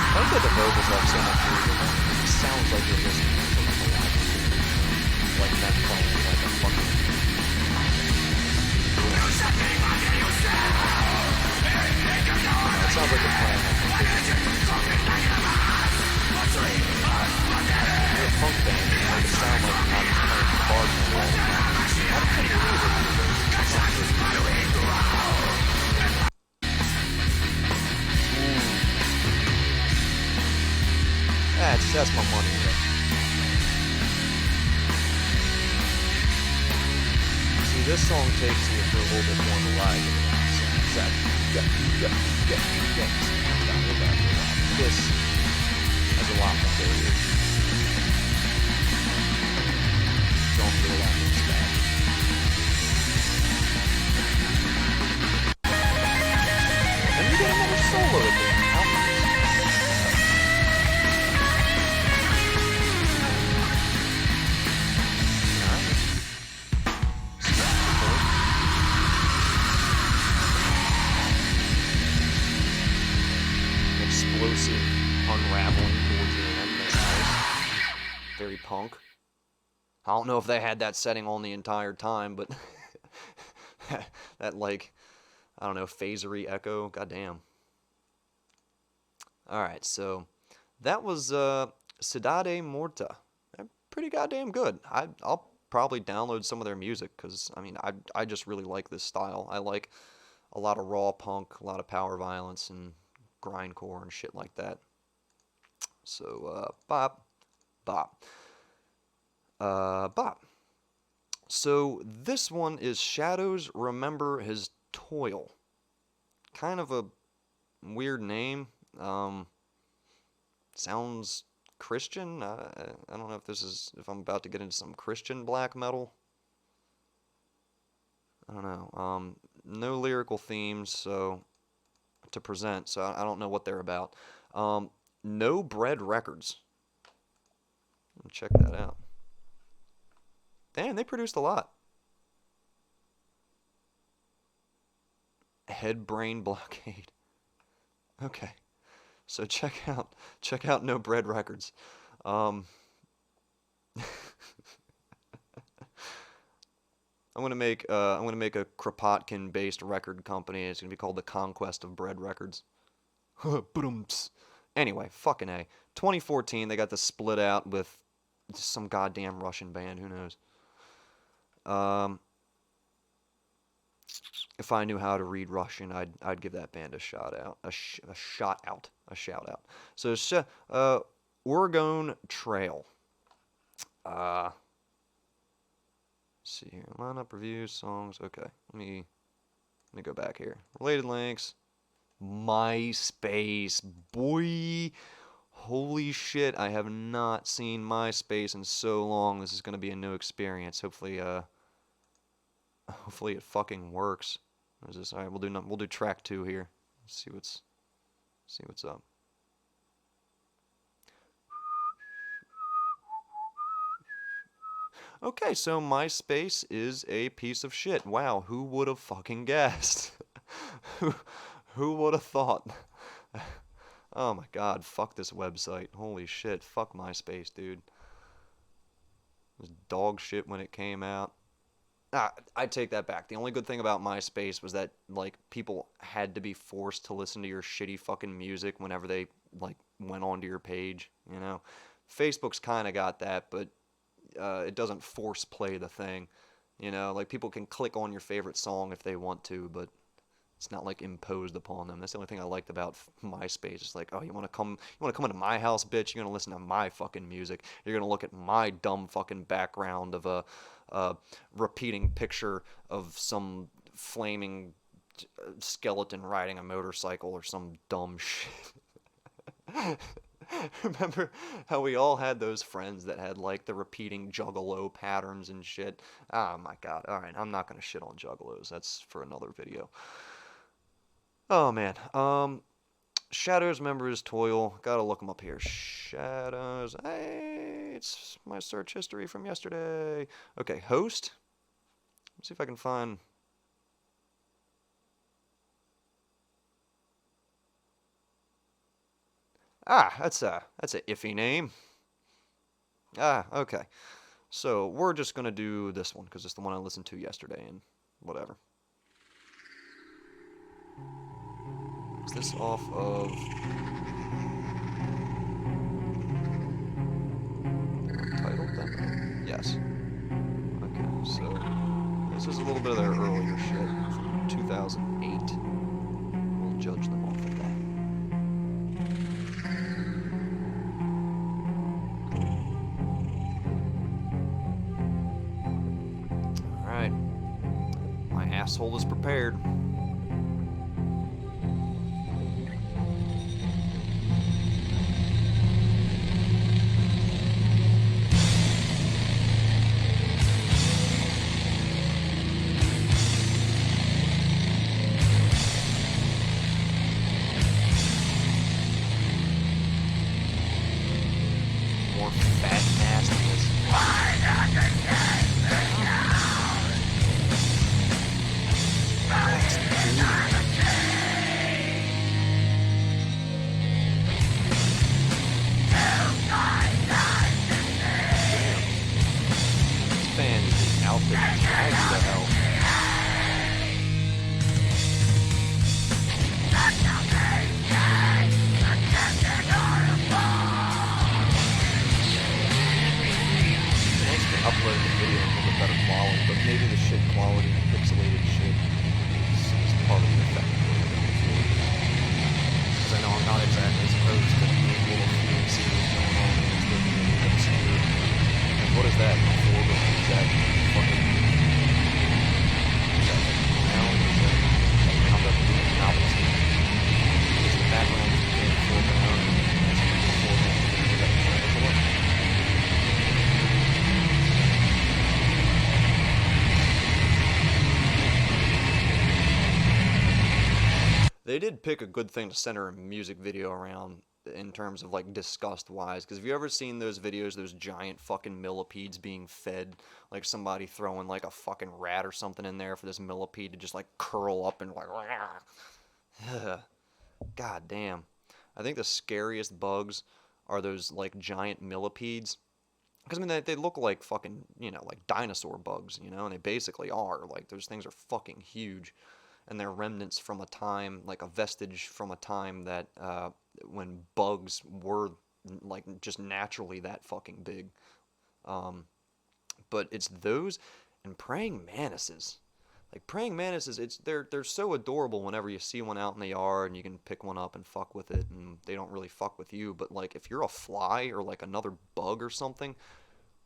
I like that the vocals have so much music. It sounds like you're listening to like a live stream. Like that playing like a fucking... It sounds like it's playing like a you're a punk band, you make it sound like you're not just playing the bars in the wall. How do you believe it? That's my money right. See, this song takes you for a little bit more of a ride than that. This has a lot more failure. Don't do a lot more stuff. And you get another solo at the end. How nice. Explosive unraveling towards the end. That's nice. Very punk. I don't know if they had that setting on the entire time, but that like, I don't know, phasery echo. Goddamn. Alright, so that was Cidade Morta. Pretty goddamn good. I'll probably download some of their music because, I mean, I just really like this style. I like a lot of raw punk, a lot of power violence, and grindcore and shit like that. So, bop. So, this one is Shadows Remember His Toil. Kind of a weird name. Sounds Christian. I don't know if I'm about to get into some Christian black metal. I don't know. No lyrical themes, so to present, so I don't know what they're about. No Bread Records. Check that out. Damn, they produced a lot. Head Brain Blockade. Okay, so check out No Bread Records. I'm gonna make a Kropotkin based record company. It's gonna be called the Conquest of Bread Records. Anyway, fucking A. 2014, they got the split out with some goddamn Russian band. Who knows? If I knew how to read Russian, I'd give that band a shout out. A shout out. So, Oregon Trail. See here, lineup, reviews, songs. Okay, let me go back here. Related links. MySpace, boy. Holy shit, I have not seen MySpace in so long. This is gonna be a new experience. Hopefully it fucking works. What is this? All right, we'll do track 2 here. Let's see what's up. Okay, so MySpace is a piece of shit. Wow, who would have fucking guessed? Who would have thought? Oh my god, fuck this website. Holy shit, fuck MySpace, dude. It was dog shit when it came out. I take that back. The only good thing about MySpace was that, like, people had to be forced to listen to your shitty fucking music whenever they, like, went onto your page, you know? Facebook's kind of got that, but it doesn't force play the thing, you know? Like, people can click on your favorite song if they want to, but it's not, like, imposed upon them. That's the only thing I liked about MySpace. It's like, oh, you want to come into my house, bitch? You're going to listen to my fucking music. You're going to look at my dumb fucking background of a repeating picture of some flaming skeleton riding a motorcycle or some dumb shit. Remember how we all had those friends that had like the repeating juggalo patterns and shit? Oh my god. Alright, I'm not gonna shit on juggalos. That's for another video. Oh man. Shadows members, Toil. Gotta look them up here. Shadows. Hey, it's my search history from yesterday. Okay, host. Let's see if I can find. Ah, that's a iffy name. Ah, okay. So we're just gonna do this one because it's the one I listened to yesterday and whatever. Is this off of title demo? Yes. Okay, so this is a little bit of their earlier shit from 2008. We'll judge them off of that. Alright. My asshole is prepared. They did pick a good thing to center a music video around in terms of like disgust wise, because have you ever seen those videos, those giant fucking millipedes being fed, like somebody throwing like a fucking rat or something in there for this millipede to just like curl up and like god damn. I think the scariest bugs are those like giant millipedes, because I mean they look like fucking, you know, like dinosaur bugs, you know, and they basically are. Like those things are fucking huge. And they're remnants from a time, like a vestige from a time that when bugs were like just naturally that fucking big. But it's those and praying mantises. Like praying mantises, they're so adorable whenever you see one out in the yard and you can pick one up and fuck with it and they don't really fuck with you. But like if you're a fly or like another bug or something,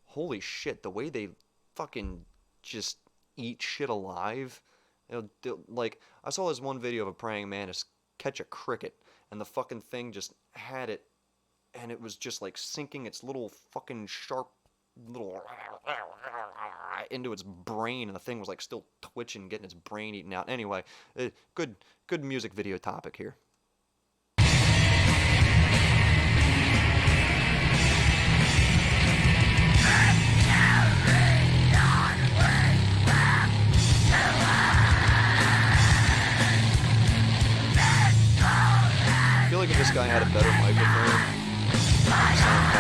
holy shit, the way they fucking just eat shit alive. Like, I saw this one video of a praying mantis catch a cricket, and the fucking thing just had it, and it was just like sinking its little fucking sharp little into its brain, and the thing was like still twitching, getting its brain eaten out. Anyway, good music video topic here. I feel like if this guy had a better microphone, sound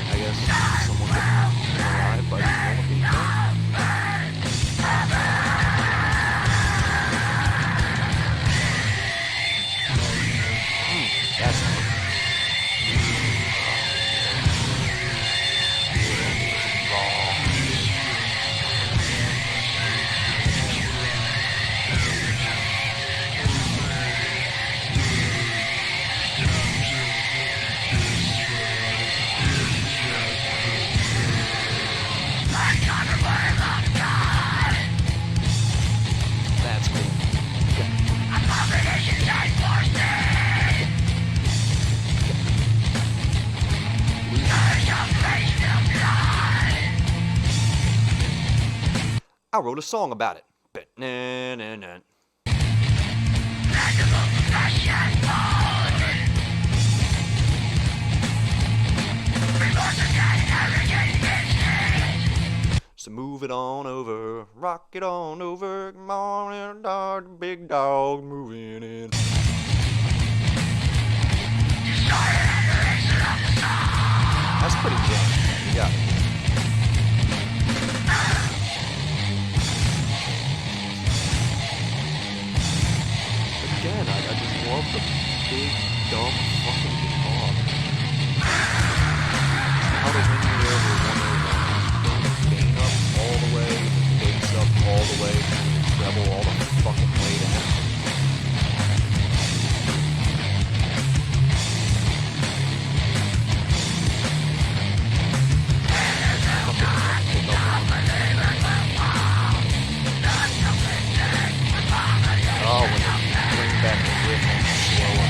I guess someone could arrive by the that's Like on the way. I wrote a song about it. Nah. So move it on over, rock it on over, come on in, dog, big dog moving in. That's pretty good. Yeah. Again, I just love the big, dumb fucking guitar. How to win me over 101. Gain up all the way, bass up all the way, treble all the fucking way down. Oh, when they bring back the riff on slower.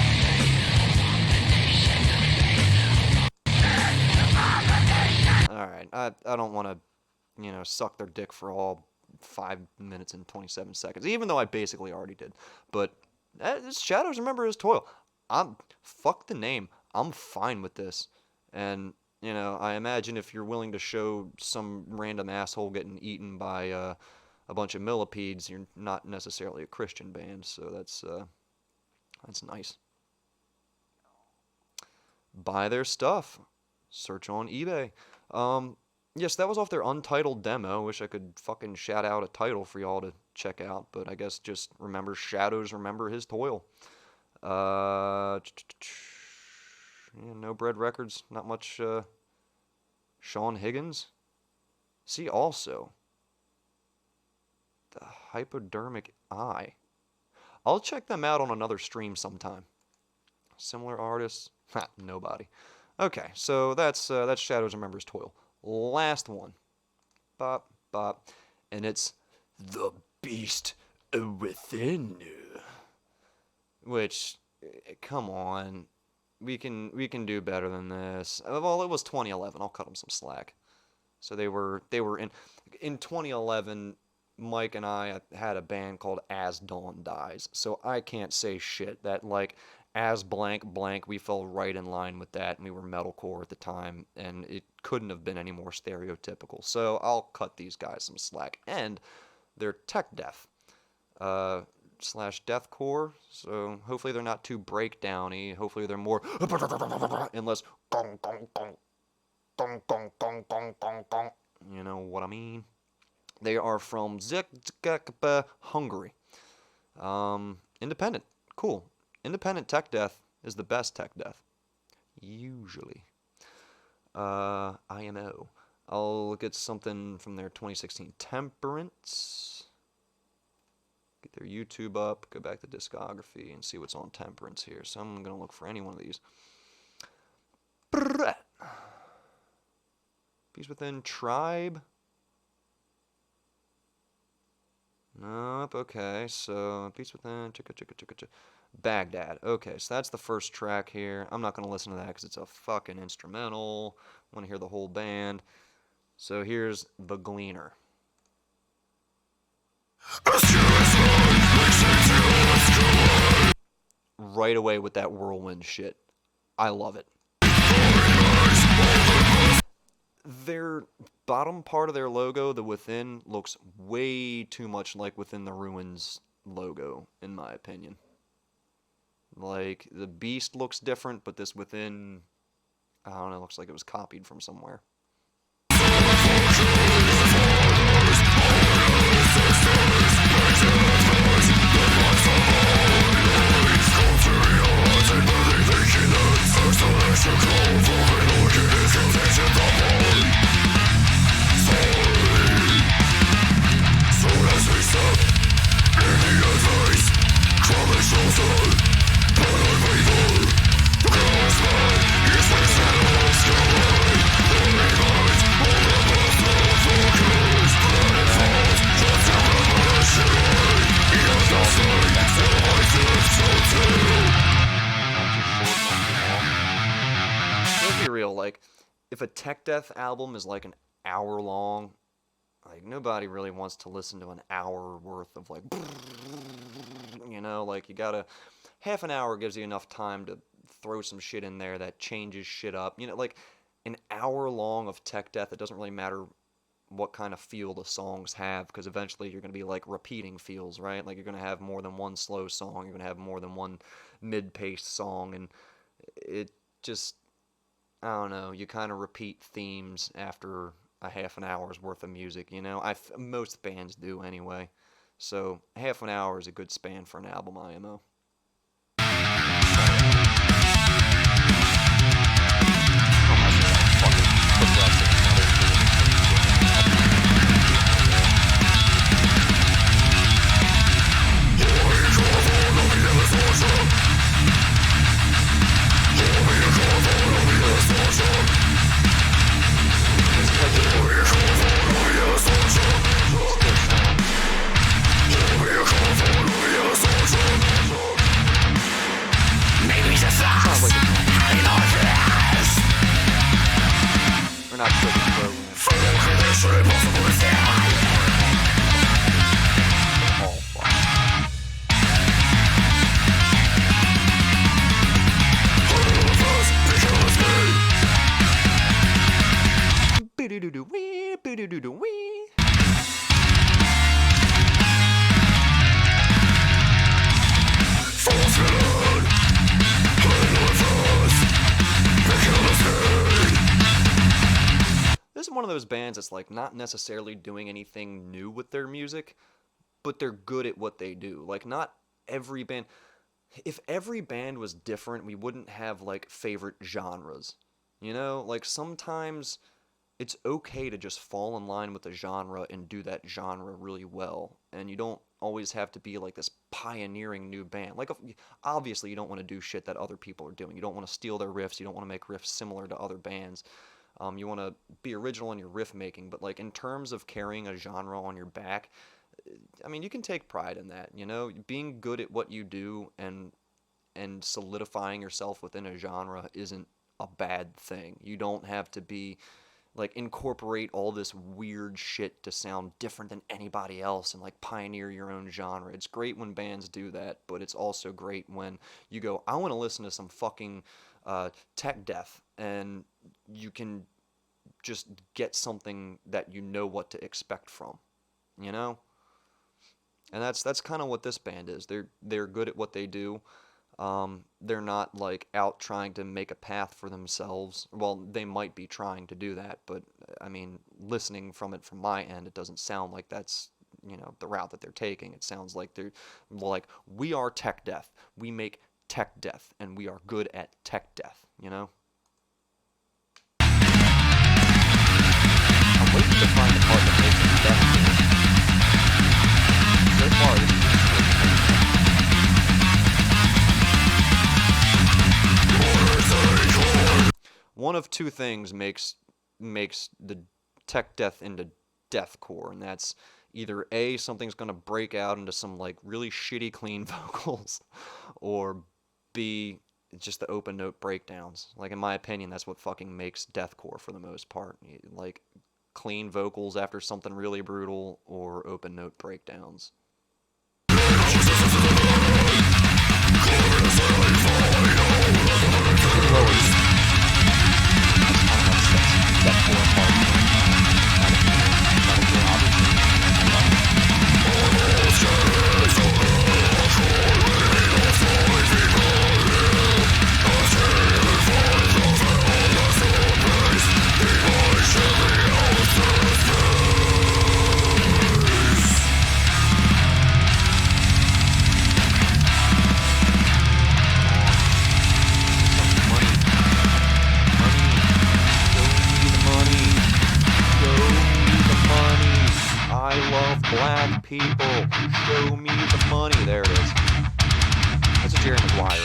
Alright, I don't want to, suck their dick for all 5 minutes and 27 seconds, even though I basically already did. But Shadows Remember His Toil. Fuck the name. I'm fine with this. And, I imagine if you're willing to show some random asshole getting eaten by a bunch of millipedes, you're not necessarily a Christian band, so that's nice. Buy their stuff. Search on eBay. Yes, that was off their untitled demo. Wish I could fucking shout out a title for y'all to check out, but I guess just remember Shadows Remember His Toil. Yeah, No Bread Records, not much. Sean Higgins. See also the Hypodermic Eye. I'll check them out on another stream sometime. Similar artists? Ha, nobody. Okay, so that's Shadows Remember His Toil. Last one. Bop, bop. And it's The Beast Within. Which, come on. We can do better than this. Well, it was 2011. I'll cut them some slack. So they were in 2011. Mike and I had a band called As Dawn Dies. So I can't say shit that as blank blank, we fell right in line with that, and we were metalcore at the time, and it couldn't have been any more stereotypical. So I'll cut these guys some slack. And they're tech death. Slash deathcore, so hopefully they're not too breakdowny. Hopefully they're more and less gong gong gong gong gong gong gong gong gong. You know what I mean? They are from Decrepit, Hungary. Independent, cool. Independent tech death is the best tech death, usually. IMO. I'll look at something from their 2016 Temperance. Get their YouTube up, go back to discography, and see what's on Temperance here. So I'm going to look for any one of these. Peace Within Tribe. Nope, okay. So Peace Within, Baghdad. Okay, so that's the first track here. I'm not going to listen to that because it's a fucking instrumental. I want to hear the whole band. So here's The Gleaner. Right away with that whirlwind shit. I love it. Their bottom part of their logo, the Within, looks way too much like Within the Ruins logo, in my opinion. Like, the Beast looks different, but this Within, I don't know, looks like it was copied from somewhere. Let's be real, like, if a tech death album is like an hour long, like, nobody really wants to listen to an hour worth of, like, you know, like, you gotta, half an hour gives you enough time to throw some shit in there that changes shit up. You know, like, an hour long of tech death, it doesn't really matter what kind of feel the songs have, because eventually you're going to be, like, repeating feels, right? Like, you're going to have more than one slow song, you're going to have more than one mid-paced song, and it just, I don't know, you kind of repeat themes after a half an hour's worth of music, you know? Most bands do anyway. So, half an hour is a good span for an album, IMO. We're not sure the program. All fun. Boo-doo-doo-doo-wee, boo-doo-doo-doo-wee. This is one of those bands that's, like, not necessarily doing anything new with their music, but they're good at what they do. Like, not every band... If every band was different, we wouldn't have, like, favorite genres. You know? Like, sometimes it's okay to just fall in line with the genre and do that genre really well. And you don't always have to be, like, this pioneering new band. Like, obviously, you don't want to do shit that other people are doing. You don't want to steal their riffs. You don't want to make riffs similar to other bands. You want to be original in your riff making, but, like, in terms of carrying a genre on your back, I mean, you can take pride in that, you know? Being good at what you do and solidifying yourself within a genre isn't a bad thing. You don't have to be, like, incorporate all this weird shit to sound different than anybody else and, like, pioneer your own genre. It's great when bands do that, but it's also great when you go, I want to listen to some fucking tech death, and you can just get something that you know what to expect from, you know? And that's kind of what this band is. They're good at what they do. They're not, like, out trying to make a path for themselves. Well, they might be trying to do that, but, I mean, listening from my end, it doesn't sound like that's, you know, the route that they're taking. It sounds like they're, like, we are tech death. We make tech death, and we are good at tech death, you know? I'm waiting to find the part that makes it death. So far, this is one of two things makes the tech death into deathcore, and that's either A, something's gonna break out into some, like, really shitty clean vocals, or B, just the open note breakdowns. Like, in my opinion, that's what fucking makes deathcore for the most part. Like, clean vocals after something really brutal, or open note breakdowns. Black people, show me the money. There it is. That's a Jerry Maguire.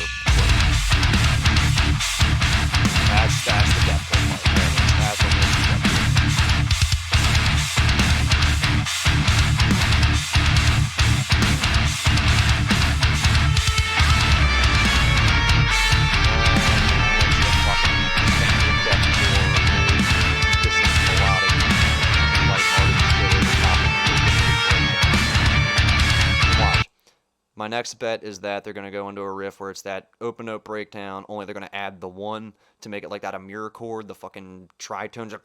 That's the deathcore part. There it is. That's what makes it deathcore. Melodic, lighthearted shit. My next bet is that they're going to go into a riff where it's that open note breakdown, only they're going to add the 1 to make it like that a mirror chord, the fucking tritones are...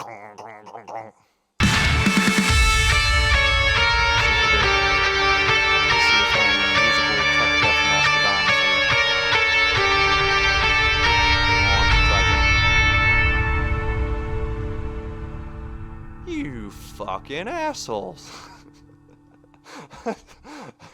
You fucking assholes.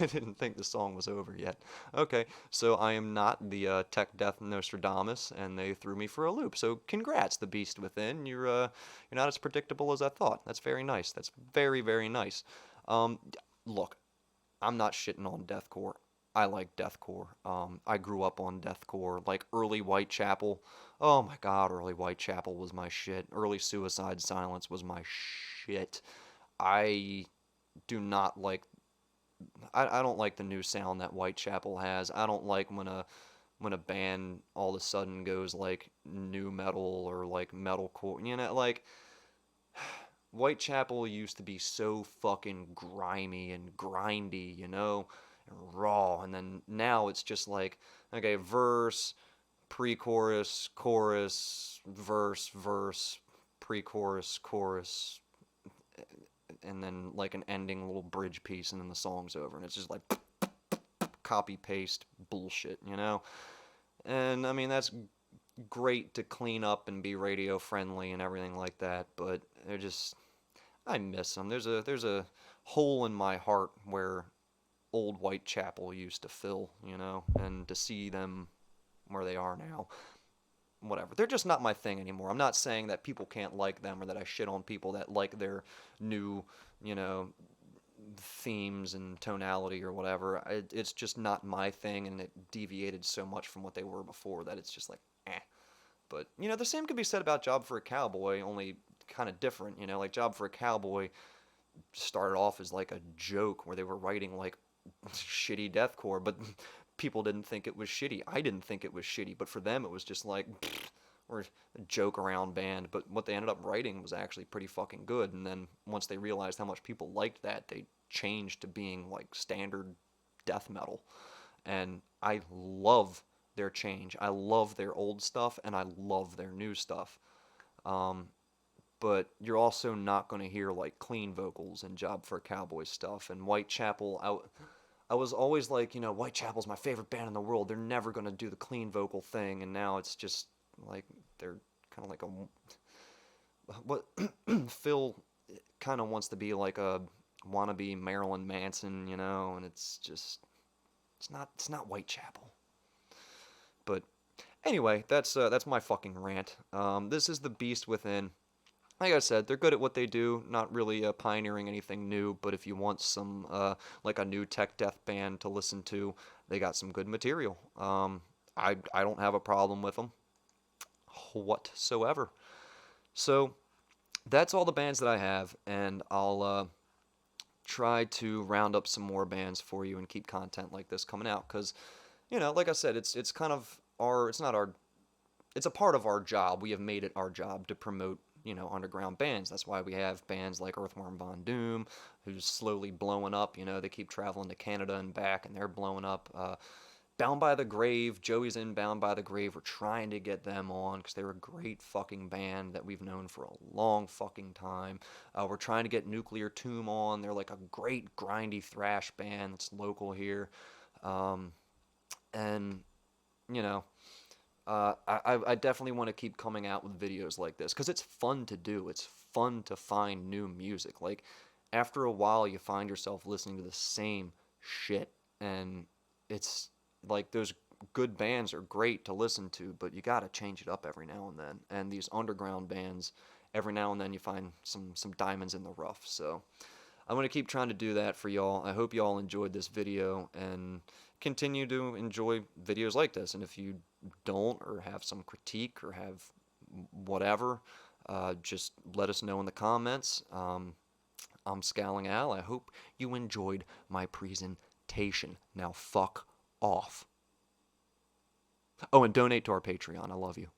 I didn't think the song was over yet. Okay, so I am not the tech death Nostradamus, and they threw me for a loop. So congrats, the beast within. You're not as predictable as I thought. That's very nice. That's very, very nice. Look, I'm not shitting on deathcore. I like deathcore. I grew up on deathcore, like early Whitechapel. Oh my god, early Whitechapel was my shit. Early Suicide Silence was my shit. I do not like... I don't like the new sound that Whitechapel has. I don't like when a band all of a sudden goes like new metal or like metalcore. You know, like Whitechapel used to be so fucking grimy and grindy, you know, and raw. And then now it's just like, okay, verse, pre-chorus, chorus, verse, verse, pre-chorus, chorus, and then like an ending little bridge piece, and then the song's over, and it's just like copy paste bullshit, you know. And I mean, that's great to clean up and be radio friendly and everything like that, but they're just... I miss them. There's a hole in my heart where old Whitechapel used to fill, you know, and to see them where they are now, whatever. They're just not my thing anymore. I'm not saying that people can't like them or that I shit on people that like their new, you know, themes and tonality or whatever. It's just not my thing, and it deviated so much from what they were before that it's just like, eh. But, you know, the same could be said about Job for a Cowboy, only kind of different, you know. Like, Job for a Cowboy started off as like a joke where they were writing like shitty deathcore, but people didn't think it was shitty. I didn't think it was shitty, but for them it was just like, or a joke around band. But what they ended up writing was actually pretty fucking good. And then once they realized how much people liked that, they changed to being like standard death metal. And I love their change. I love their old stuff, and I love their new stuff. But you're also not going to hear like clean vocals in Job for a Cowboy stuff. And Whitechapel, I was always like, you know, Whitechapel's my favorite band in the world. They're never going to do the clean vocal thing. And now it's just like they're kind of like a... What Phil kind of wants to be like a wannabe Marilyn Manson, you know, and it's just... It's not Whitechapel. But anyway, that's my fucking rant. This is the Beast Within. Like I said, they're good at what they do, not really pioneering anything new, but if you want some, like a new tech death band to listen to, they got some good material. I don't have a problem with them whatsoever. So, that's all the bands that I have, and I'll try to round up some more bands for you and keep content like this coming out, because, you know, like I said, it's kind of it's a part of our job. We have made it our job to promote, you know, underground bands. That's why we have bands like Earthworm Von Doom, who's slowly blowing up. You know, they keep traveling to Canada and back, and they're blowing up. Bound by the Grave, Joey's in Bound by the Grave. We're trying to get them on because they're a great fucking band that we've known for a long fucking time. We're trying to get Nuclear Tomb on. They're like a great grindy thrash band that's local here. And, you know, I definitely want to keep coming out with videos like this because it's fun to do. It's fun to find new music. Like, after a while, you find yourself listening to the same shit, and it's like those good bands are great to listen to, but you gotta change it up every now and then. And these underground bands, every now and then you find some diamonds in the rough. So I'm gonna keep trying to do that for y'all. I hope y'all enjoyed this video and continue to enjoy videos like this. And if you don't, or have some critique, or have whatever, just let us know in the comments. I'm ScowlingAl. I hope you enjoyed my presentation. Now fuck off. Oh, and donate to our Patreon. I love you.